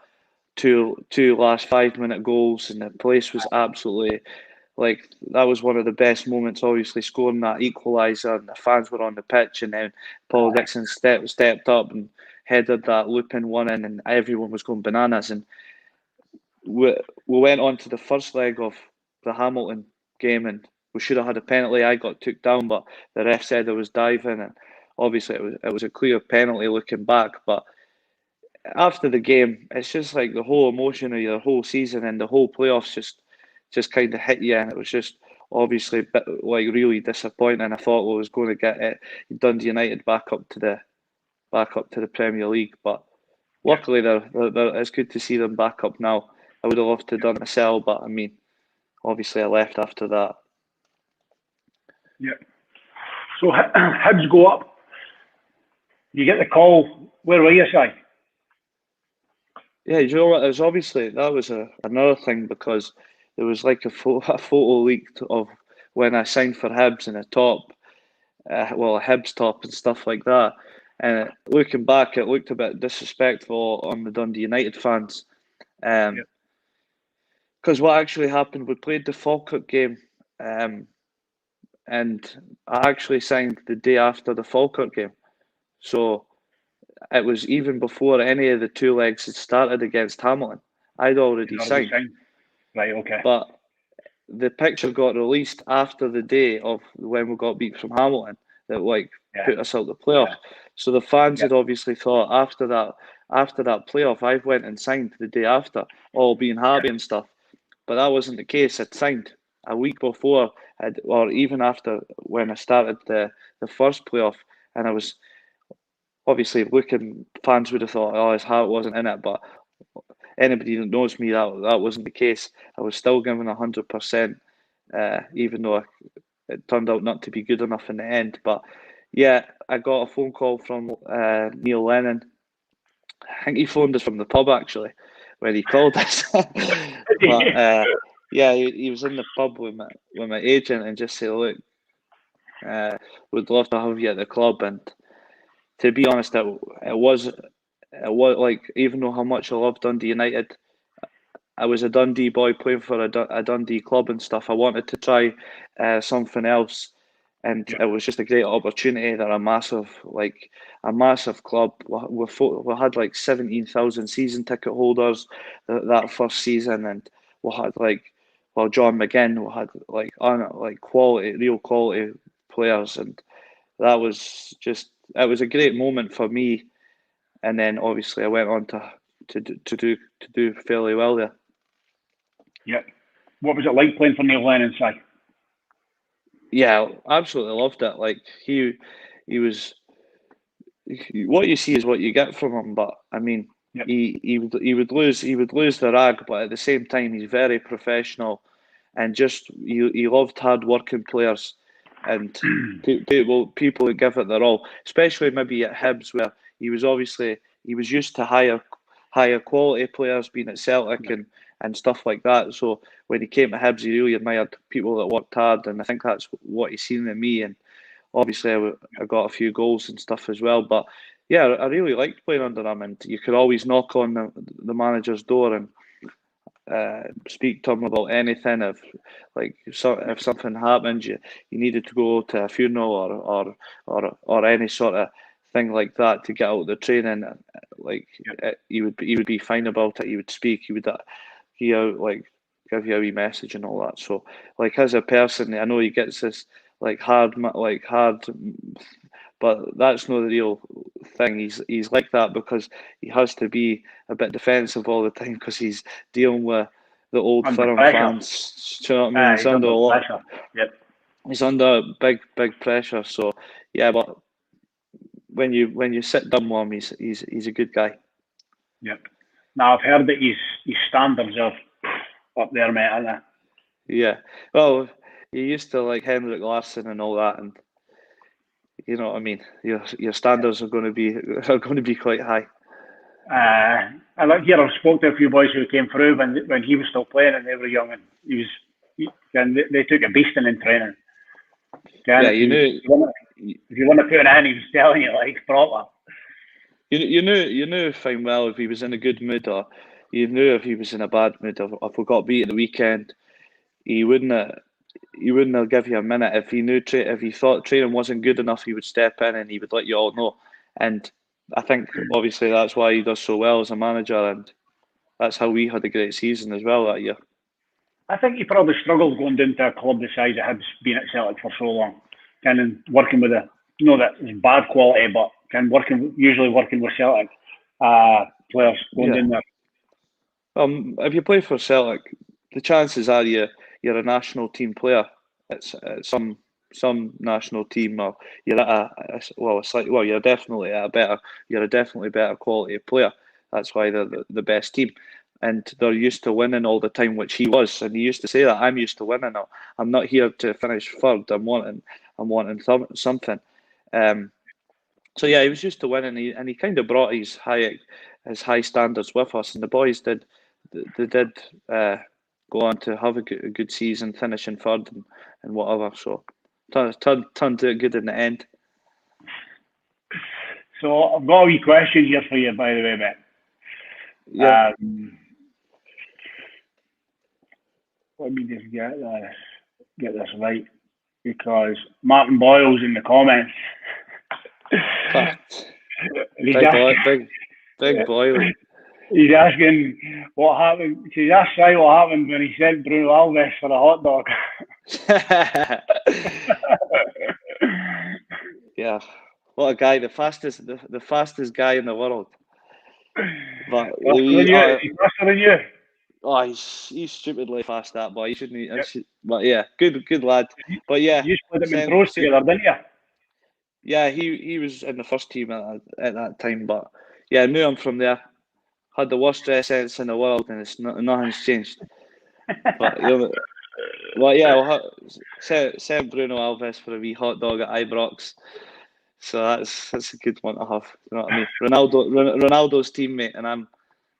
two last 5-minute goals, and the place was absolutely like, that was one of the best moments. Obviously, scoring that equaliser, and the fans were on the pitch, and then Paul Dixon stepped up and headed that looping one in, and everyone was going bananas. And we went on to the first leg of the Hamilton game, and we should have had a penalty. I got took down, but the ref said I was diving, and obviously it was a clear penalty looking back. But after the game, it's just like the whole emotion of your whole season and the whole playoffs just kind of hit you, and it was just obviously like really disappointing. I thought we was going to get it, Dundee United back up to the Premier League, but luckily it's good to see them back up now. I would have loved to have done a sell, but I mean, obviously I left after that. Yeah. So Hibs go up. You get the call. Where were you, Si? Yeah, you know what? It was obviously, that was another thing, because there was like a photo leaked of when I signed for Hibs in a top, a Hibs top and stuff like that. And looking back, it looked a bit disrespectful on the Dundee United fans. Because what actually happened, we played the Falkirk game, and I actually signed the day after the Falkirk game. So it was even before any of the two legs had started against Hamilton. I'd already signed. Right, okay. But the picture got released after the day of when we got beat from Hamilton that put us out the playoff. Yeah. So the fans had obviously thought after that playoff, I went and signed the day after, all being happy and stuff. But that wasn't the case. I'd signed a week before, or even after when I started the first playoff, and I was obviously fans would have thought, oh, his heart wasn't in it, but anybody that knows me, that wasn't the case. I was still giving 100%, even though it turned out not to be good enough in the end. But yeah, I got a phone call from Neil Lennon. I think he phoned us from the pub actually when he called us. But yeah, he was in the pub with my agent and just said, look, we'd love to have you at the club. And to be honest, it was like, even though how much I love Dundee United, I was a Dundee boy playing for a Dundee club and stuff. I wanted to try something else, and it was just a great opportunity. They're a massive club. We had like 17,000 season ticket holders that first season, and we had John McGinn. We had real quality players, and that was it was a great moment for me. And then obviously I went on to do fairly well there. Yeah. What was it like playing for Neil Lennon, Si? Yeah, absolutely loved it. Like he was. What you see is what you get from him. But I mean, he would lose the rag, but at the same time he's very professional, and just he loved hard working players, and people who give it their all. Especially maybe at Hibs, where he was used to higher quality players, being at Celtic and stuff like that. So when he came to Hibs, he really admired people that worked hard, and I think that's what he's seen in me. And obviously, I got a few goals and stuff as well. But yeah, I really liked playing under him, and you could always knock on the manager's door and speak to him about anything. If something happened, you needed to go to a funeral or any sort of thing like that to get out of the training, like he would be fine about it. He would speak. He would give you a wee message and all that. So like as a person, I know he gets this hard, but that's not the real thing. He's like that because he has to be a bit defensive all the time because he's dealing with the old firm fans. Do you know what I mean? He's under a lot of pressure. Yep. He's under big pressure. So yeah, but when you sit down with him, he's a good guy. Yep. Now I've heard that his standards are up there, mate, aren't they? Yeah. Well, you used to like Henrik Larsson and all that, and you know what I mean. Your standards are going to be quite high. I like here. I've spoke to a few boys who came through when he was still playing and they were young, and they took a beasting in training. Yeah, you knew. If you want to put it in, he was telling you like proper. You knew fine well if he was in a good mood, or you knew if he was in a bad mood. If we got beat at the weekend, he wouldn't have give you a minute. If he thought training wasn't good enough, he would step in and he would let you all know. And I think obviously that's why he does so well as a manager, and that's how we had a great season as well that year. I think he probably struggled going down to a club the size of Hibs, being at Celtic for so long, kind of working with that it's bad quality, but usually working with Celtic players going down there. If you play for Celtic, the chances are you're a national team player. It's some national team, or you're at you're definitely a definitely better quality player. That's why they're the best team, and they're used to winning all the time, which he was, and he used to say that I'm used to winning. I'm not here to finish third. I'm wanting something. So yeah, he was used to winning, and he kind of brought his high standards with us, and the boys did go on to have a good season, finishing third and whatever. So turned out good in the end. So I've got a wee question here for you, by the way, mate. Yeah. Let me just get this right, because Martin Boyle's in the comments. Big Boyle. He's asking what happened. He's asked Sai what happened when he sent Bruno Alves for a hot dog. Yeah, what a guy! The fastest guy in the world. But he's faster than you. Oh, he's stupidly fast, that boy. He shouldn't. Yep. But yeah, good lad. But yeah, you played him in pros together, didn't you? Yeah, he was in the first team at that time. But yeah, I knew him from there. Had the worst dress sense in the world, and nothing's changed. But yeah, send Bruno Alves for a wee hot dog at Ibrox. So that's a good one to have. You know what I mean? Ronaldo's teammate, and I'm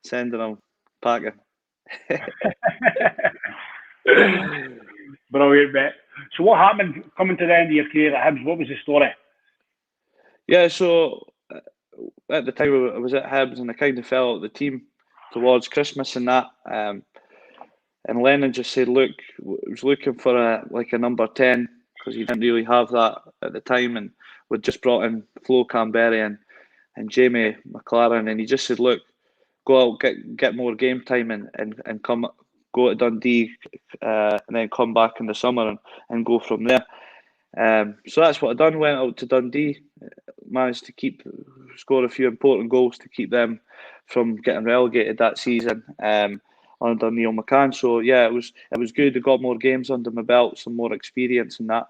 sending him packing. Brilliant, mate. So what happened coming to the end of your career at Hibs? What was the story? Yeah, so at the time I was at Hibs, and I kind of fell out of the team towards Christmas and that. And Lennon just said, look, I was looking for a number 10, because he didn't really have that at the time, and we'd just brought in Flo Canberry and Jamie McLaren, and he just said, look, go out, get more game time and go to Dundee and then come back in the summer and go from there. So that's what I done. Went out to Dundee, managed to score a few important goals to keep them from getting relegated that season under Neil McCann. So yeah, it was good. I got more games under my belt, some more experience in that.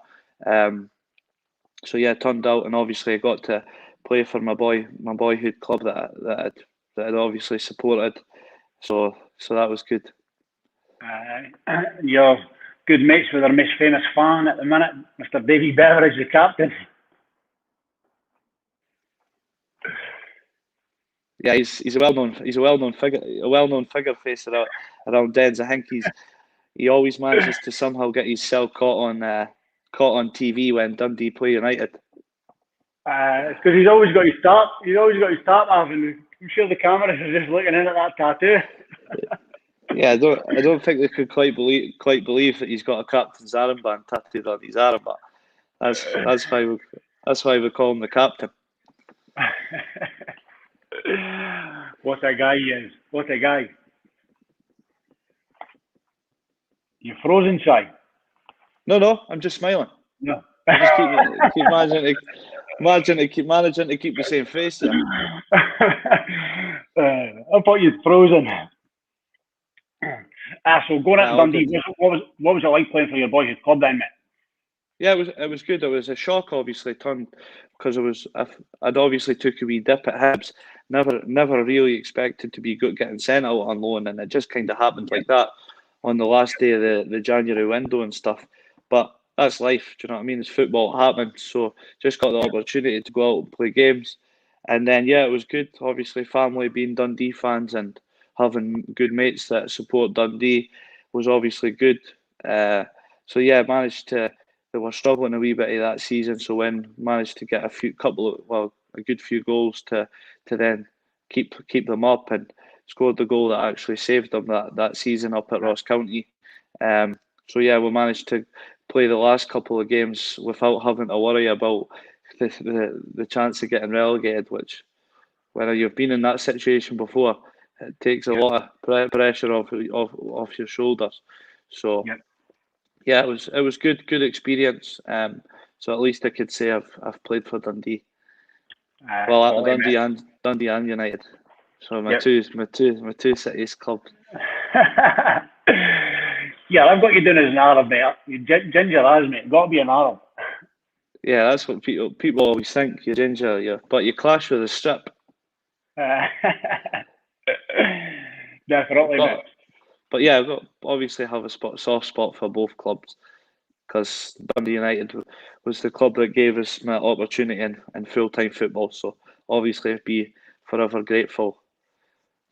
So yeah, it turned out, and obviously I got to play for my boyhood club that I'd obviously supported. So that was good. You're good mates with our most famous fan at the minute, Mr. Davy Beveridge, the captain. Yeah, he's a well-known figure face around Dens. I think he always manages to somehow get himself caught on TV when Dundee play United. It's because he's always got his top. He's always got his top off, and I'm sure the cameras are just looking in at that tattoo. Yeah, I don't think they could quite believe that he's got a captain's armband tattooed on his arm, but that's why we call him the captain. What a guy he is. What a guy. You're frozen, Si. No, I'm just smiling. No. I just keep managing to keep the same face here. I thought you'd frozen. So going into Dundee, what was it like playing for your boys' club then, mate? Yeah, it was good. It was a shock, obviously, because I'd obviously took a wee dip at Hibs. Never really expected to be getting sent out on loan, and it just kind of happened like that on the last day of the January window and stuff. But that's life. Do you know what I mean? It's football. It happens. So just got the opportunity to go out and play games, and then yeah, it was good. Obviously, family being Dundee fans and having good mates that support Dundee was obviously good. So yeah, managed to. They were struggling a wee bit of that season, so when managed to get a good few goals to then keep them up, and scored the goal that actually saved them that season up at Ross County. So yeah, we managed to play the last couple of games without having to worry about the chance of getting relegated, which when you've been in that situation before, it takes a lot of pressure off your shoulders. So. Yeah, it was good experience. So at least I could say I've played for Dundee. Dundee and United. So my two cities clubs. Yeah, I've got you doing as an Arab, mate. You ginger as, mate. Got to be an Arab. Yeah, that's what people always think. You're ginger, but you clash with a strip. Definitely, mate. But yeah, I've got obviously have a soft spot for both clubs, because Dundee United was the club that gave us my opportunity in full-time football. So obviously I'd be forever grateful.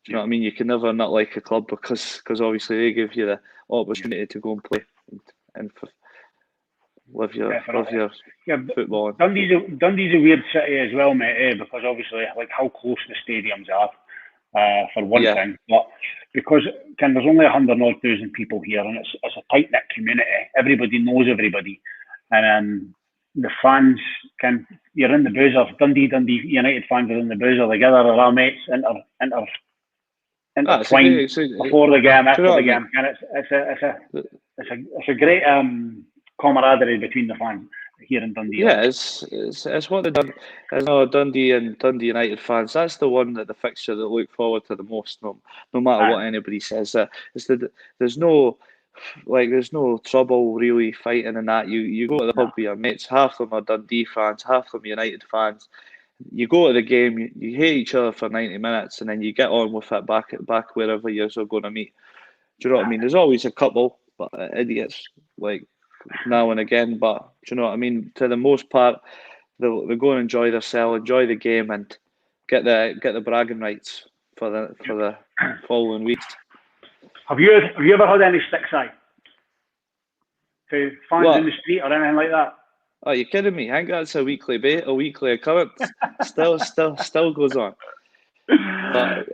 Do you know what I mean? You can never not like a club because obviously they give you the opportunity to go and play and live your football. Dundee's a weird city as well, mate, because obviously like how close the stadiums are. For one thing, but because there's only 100,000 people here, and it's a tight knit community. Everybody knows everybody, and the fans you're in the boozer. Dundee United fans are in the boozer together. They're our mates, intertwined before the game, after the game, and it's a great camaraderie between the fans here in Dundee. Yeah, it's what Dundee and Dundee United fans. That's the one that the fixture that look forward to the most. No matter what anybody says, there's no trouble really fighting in that. You go to the pub with your mates. Half of them are Dundee fans, half of them United fans. You go to the game, you hate each other for 90 minutes, and then you get on with it back wherever you're going to meet. Do you know what I mean? There's always a couple, but idiots like now and again, but do you know what I mean? To the most part, they'll go and enjoy themselves, enjoy the game, and get the bragging rights for the following weeks. Have you ever had any stick side to fans in the street or anything like that? Are you kidding me? I think that's a weekly occurrence. still goes on. But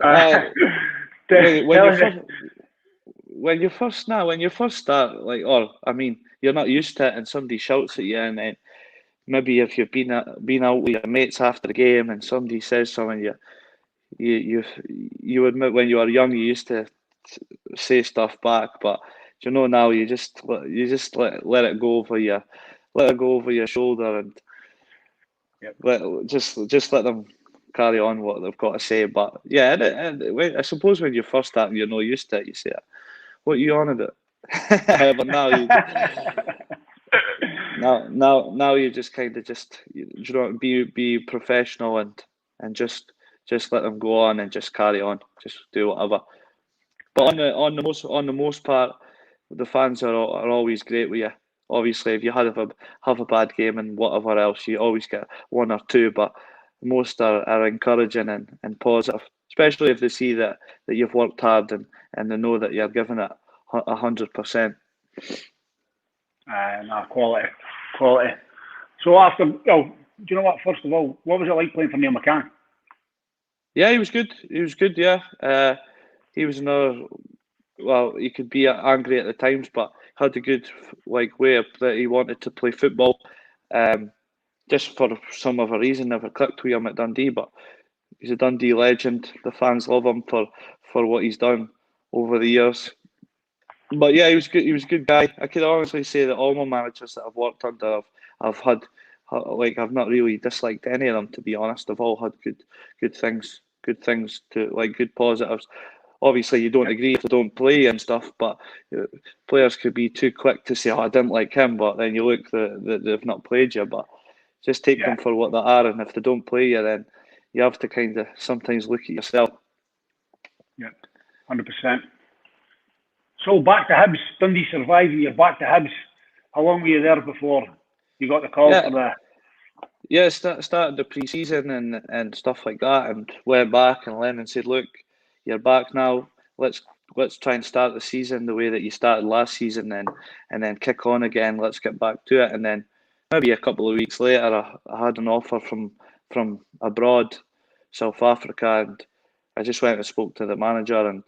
when you first start, you're not used to it, and somebody shouts at you, and then maybe if you've been out with your mates after the game, and somebody says something, you admit when you were young you used to say stuff back, but now you just let it go over your shoulder, and just let them carry on what they've got to say. But yeah, I suppose when you first start and you're not used to it, you say, "What are you on about?" But now you just kind of be professional and just let them go on and just carry on, just do whatever. But on the most part, the fans are always great with you. Obviously, if you have a bad game and whatever else, you always get one or two, but most are encouraging and positive, especially if they see that you've worked hard and they know that you're giving it 100%. Quality. So after, do you know what? First of all, what was it like playing for Neil McCann? Yeah, he was good. Yeah, he was another. Well, he could be angry at the times, but had a good way that he wanted to play football. Just for some other reason, never clicked with him at Dundee, but He's a Dundee legend. The fans love him for what he's done over the years. But yeah, he was good. He was a good guy. I could honestly say that all my managers that I've worked under, I've had like I've not really disliked any of them, to be honest. They've all had good things to like good positives. Obviously, you don't agree if they don't play and stuff, but players could be too quick to say, "Oh, I didn't like him," but then you look that they've not played you. But just take them for what they are, and if they don't play you, then you have to kind of sometimes look at yourself. Yeah, 100%. So back to Hibs, Dundee survived. You're back to Hibs. How long were you there before you got the call for the? Yeah, started the pre-season and stuff like that, and went back and Lennon said, "Look, you're back now. Let's try and start the season the way that you started last season, and then kick on again. Let's get back to it." And then maybe a couple of weeks later, I had an offer from abroad, South Africa, and I just went and spoke to the manager and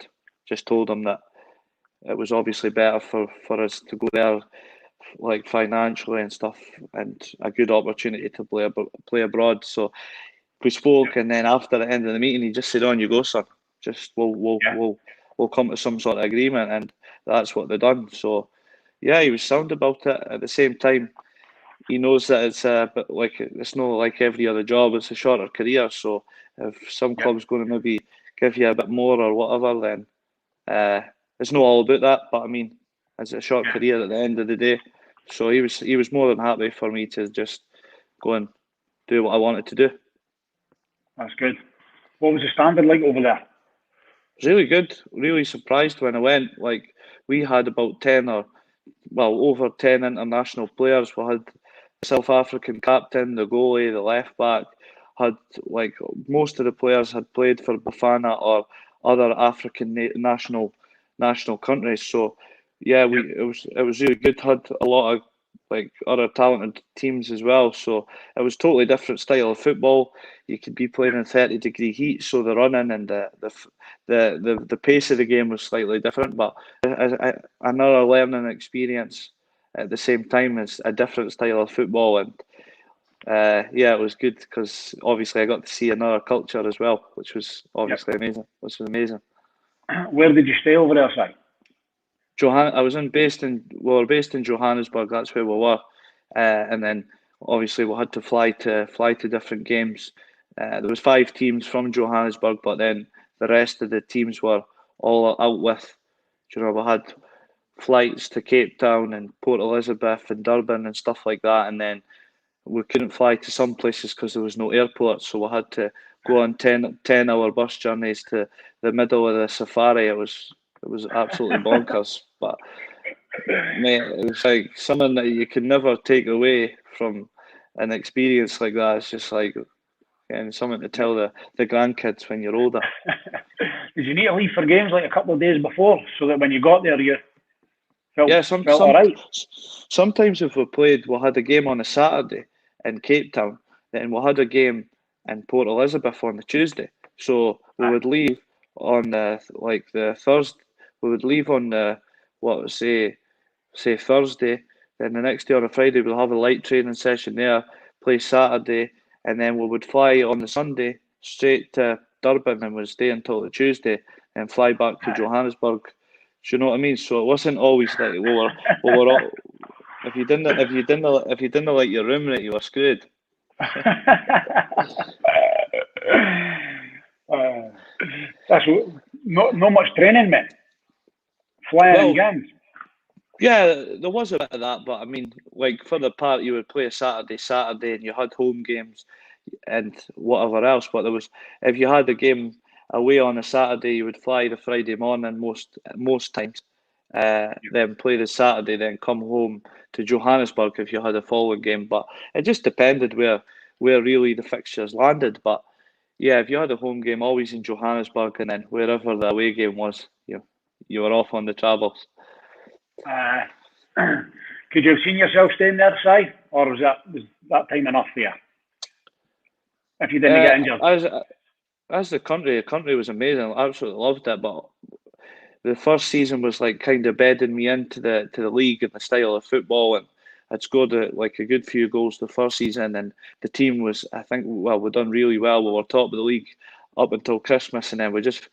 just told him that it was obviously better for us to go there, like financially and stuff, and a good opportunity to play abroad. So we spoke, and then after the end of the meeting, he just said, "On you go, son. Just we'll come to some sort of agreement," and that's what they done. So yeah, he was sound about it. At the same time, he knows that it's a bit like it's not like every other job. It's a shorter career. So if some club's going to maybe give you a bit more or whatever, then it's not all about that. But I mean, it's a short career at the end of the day. So he was more than happy for me to just go and do what I wanted to do. That's good. What was the standard like over there? Really good. Really surprised when I went. Like we had about 10 or over 10 international players. We had the South African captain, the goalie, the left back. Had like most of the players had played for Bafana or other African national countries. So yeah, it was really good. Had a lot of like other talented teams as well. So it was totally different style of football. You could be playing in 30-degree heat, so the running and the pace of the game was slightly different, but another learning experience at the same time as a different style of football. And yeah, it was good because obviously I got to see another culture as well, which was obviously amazing. Which was amazing. Where did you stay over there, Si? We were based in Johannesburg. That's where we were, and then obviously we had to fly to different games. There was 5 teams from Johannesburg, but then the rest of the teams were all out with. We had flights to Cape Town and Port Elizabeth and Durban and stuff like that, and then we couldn't fly to some places because there was no airport, so we had to go on 10-hour bus journeys to the middle of the safari. It was absolutely bonkers, but mate, it was like something that you can never take away from an experience like that. It's just like something to tell the grandkids when you're older. Did you need to leave for games like a couple of days before so that when you got there you felt all right? Sometimes if we played, we had a game on a Saturday in Cape Town, then we had a game in Port Elizabeth on the Tuesday. So we would leave on the Thursday. We would leave on the say Thursday. Then the next day on a Friday we'll have a light training session there. Play Saturday, and then we would fly on the Sunday straight to Durban and would stay until the Tuesday and fly back to Johannesburg. Do you know what I mean? So it wasn't always like we were all, if you didn't like your roommate, you were screwed. That's not much training, man. Flying games. Yeah, there was a bit of that, but I mean, like for the part, you would play a Saturday, and you had home games and whatever else. But if you had a game away on a Saturday, you would fly the Friday morning most times. Then play the Saturday, then come home to Johannesburg if you had a following game. But it just depended where really the fixtures landed. But yeah, if you had a home game, always in Johannesburg, and then wherever the away game was, you were off on the travels. Could you have seen yourself staying there, Si, or was that time enough for you? If you didn't get injured, as the country was amazing. I absolutely loved it, but the first season was like kind of bedding me into the league and the style of football, and I'd scored like a good few goals the first season, and the team was, I think, we'd done really well. We were top of the league up until Christmas, and then we just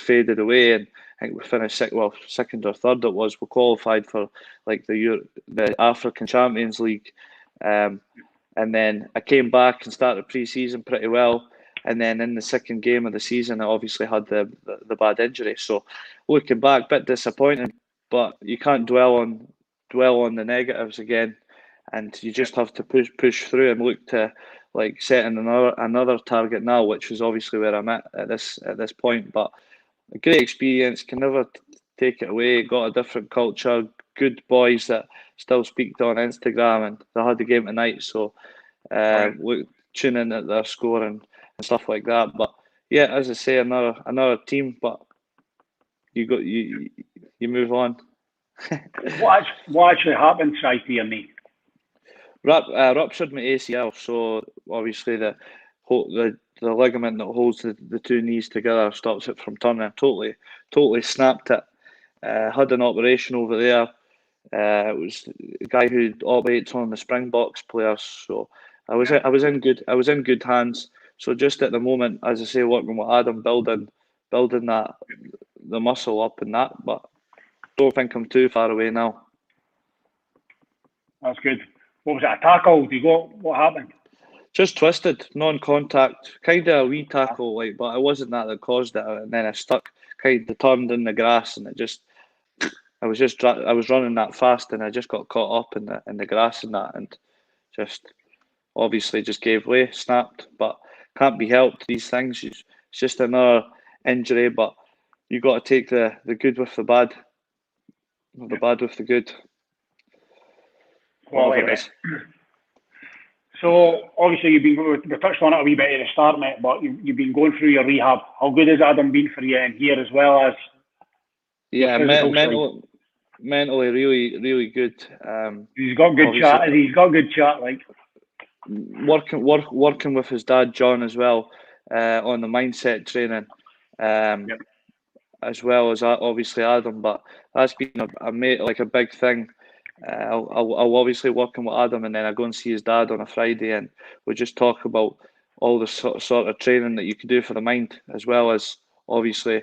faded away, and I think we finished second or third. It was we qualified for like the African Champions League, and then I came back and started pre-season pretty well, and then in the second game of the season, I obviously had the bad injury. So looking back, bit disappointing, but you can't dwell on the negatives again, and you just have to push through and look to like setting another target now, which is obviously where I'm at this point. But a great experience, can never take it away. Got a different culture, good boys that still speak to on Instagram, and they had the game tonight, so look, tune in at their score and stuff like that. But yeah, as I say, another team, but you move on. What actually happened, Si, to your knee? Ruptured my ACL, so obviously the ligament that holds the two knees together stops it from turning. Totally snapped it. Had an operation over there. It was a guy who operates on the Springboks players, so I was in good hands. So just at the moment, as I say, working with Adam, building that the muscle up and that, but don't think I'm too far away now. That's good. What was it, a tackle? What happened? Just twisted, non-contact, kind of a wee tackle, like, but it wasn't that caused it. And then I stuck, kind of turned in the grass, and I was running that fast, and I just got caught up in the grass and that, and just obviously just gave way, snapped. But can't be helped. These things, it's just another injury. But you got to take the good with the bad, or the bad with the good. Quality, mate. So obviously we touched on it a wee bit at the start, mate. But you've been going through your rehab. How good has Adam been for you in here, as well as? Yeah, mentally really good. He's got good chat. He's got good chat. Like working with his dad John as well on the mindset training, as well as obviously Adam. But that's been a big thing. I'll obviously working with Adam, and then I go and see his dad on a Friday, and we just talk about all the sort of training that you can do for the mind, as well as obviously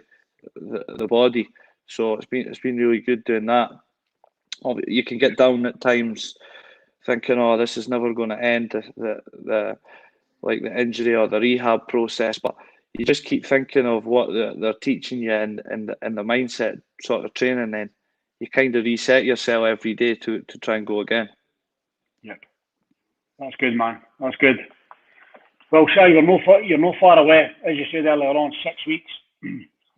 the body. So it's been really good doing that. You can get down at times thinking, oh, this is never going to end, the injury or the rehab process, but you just keep thinking of what they're teaching you in the mindset sort of training, then you kind of reset yourself every day to try and go again. Yep, that's good, man. That's good. Well, Shy, you're no far away, as you said earlier on. 6 weeks.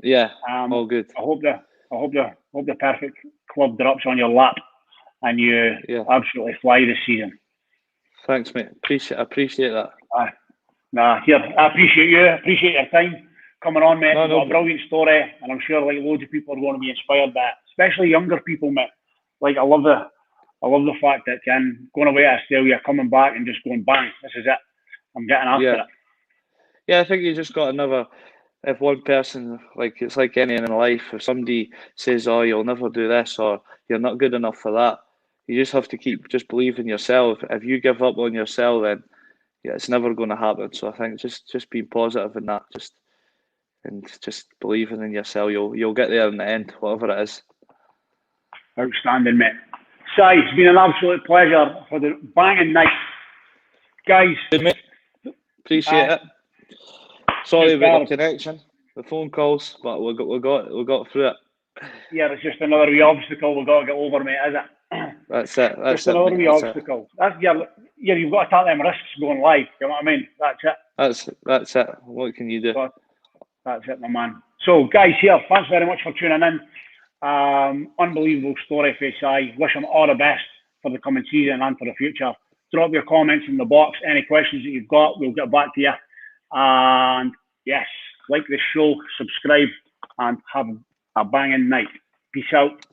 Yeah, all good. I hope the perfect club drops on your lap, and you absolutely fly this season. Thanks, mate. Appreciate that. I appreciate you. Appreciate your time coming on, mate. You've got a brilliant story, and I'm sure like loads of people are going to be inspired by it, especially younger people, mate. Like I love the fact that going away to Australia, coming back, and just going bang. This is it. I'm getting after it. Yeah, I think you just got another. If one person, like it's like anything in life, if somebody says, "Oh, you'll never do this," or "You're not good enough for that," you just have to keep just believing yourself. If you give up on yourself, then it's never going to happen. So I think just being positive in that, just believing in yourself, you'll get there in the end, whatever it is. Outstanding, mate. Si, it's been an absolute pleasure for the banging night, guys. Good, mate. Appreciate it. Sorry about the connection, the phone calls, but we got through it. Yeah, it's just another wee obstacle we've got to get over, mate, is it? That's it. Just another wee obstacle. You've got to take them risks going live. You know what I mean? That's it. That's it. What can you do? That's it, my man. So, guys, thanks very much for tuning in. Unbelievable story for Si. Wish him all the best for the coming season and for the future. Drop your comments in the box. Any questions that you've got, we'll get back to you. And yes, like the show, subscribe, and have a banging night. Peace out.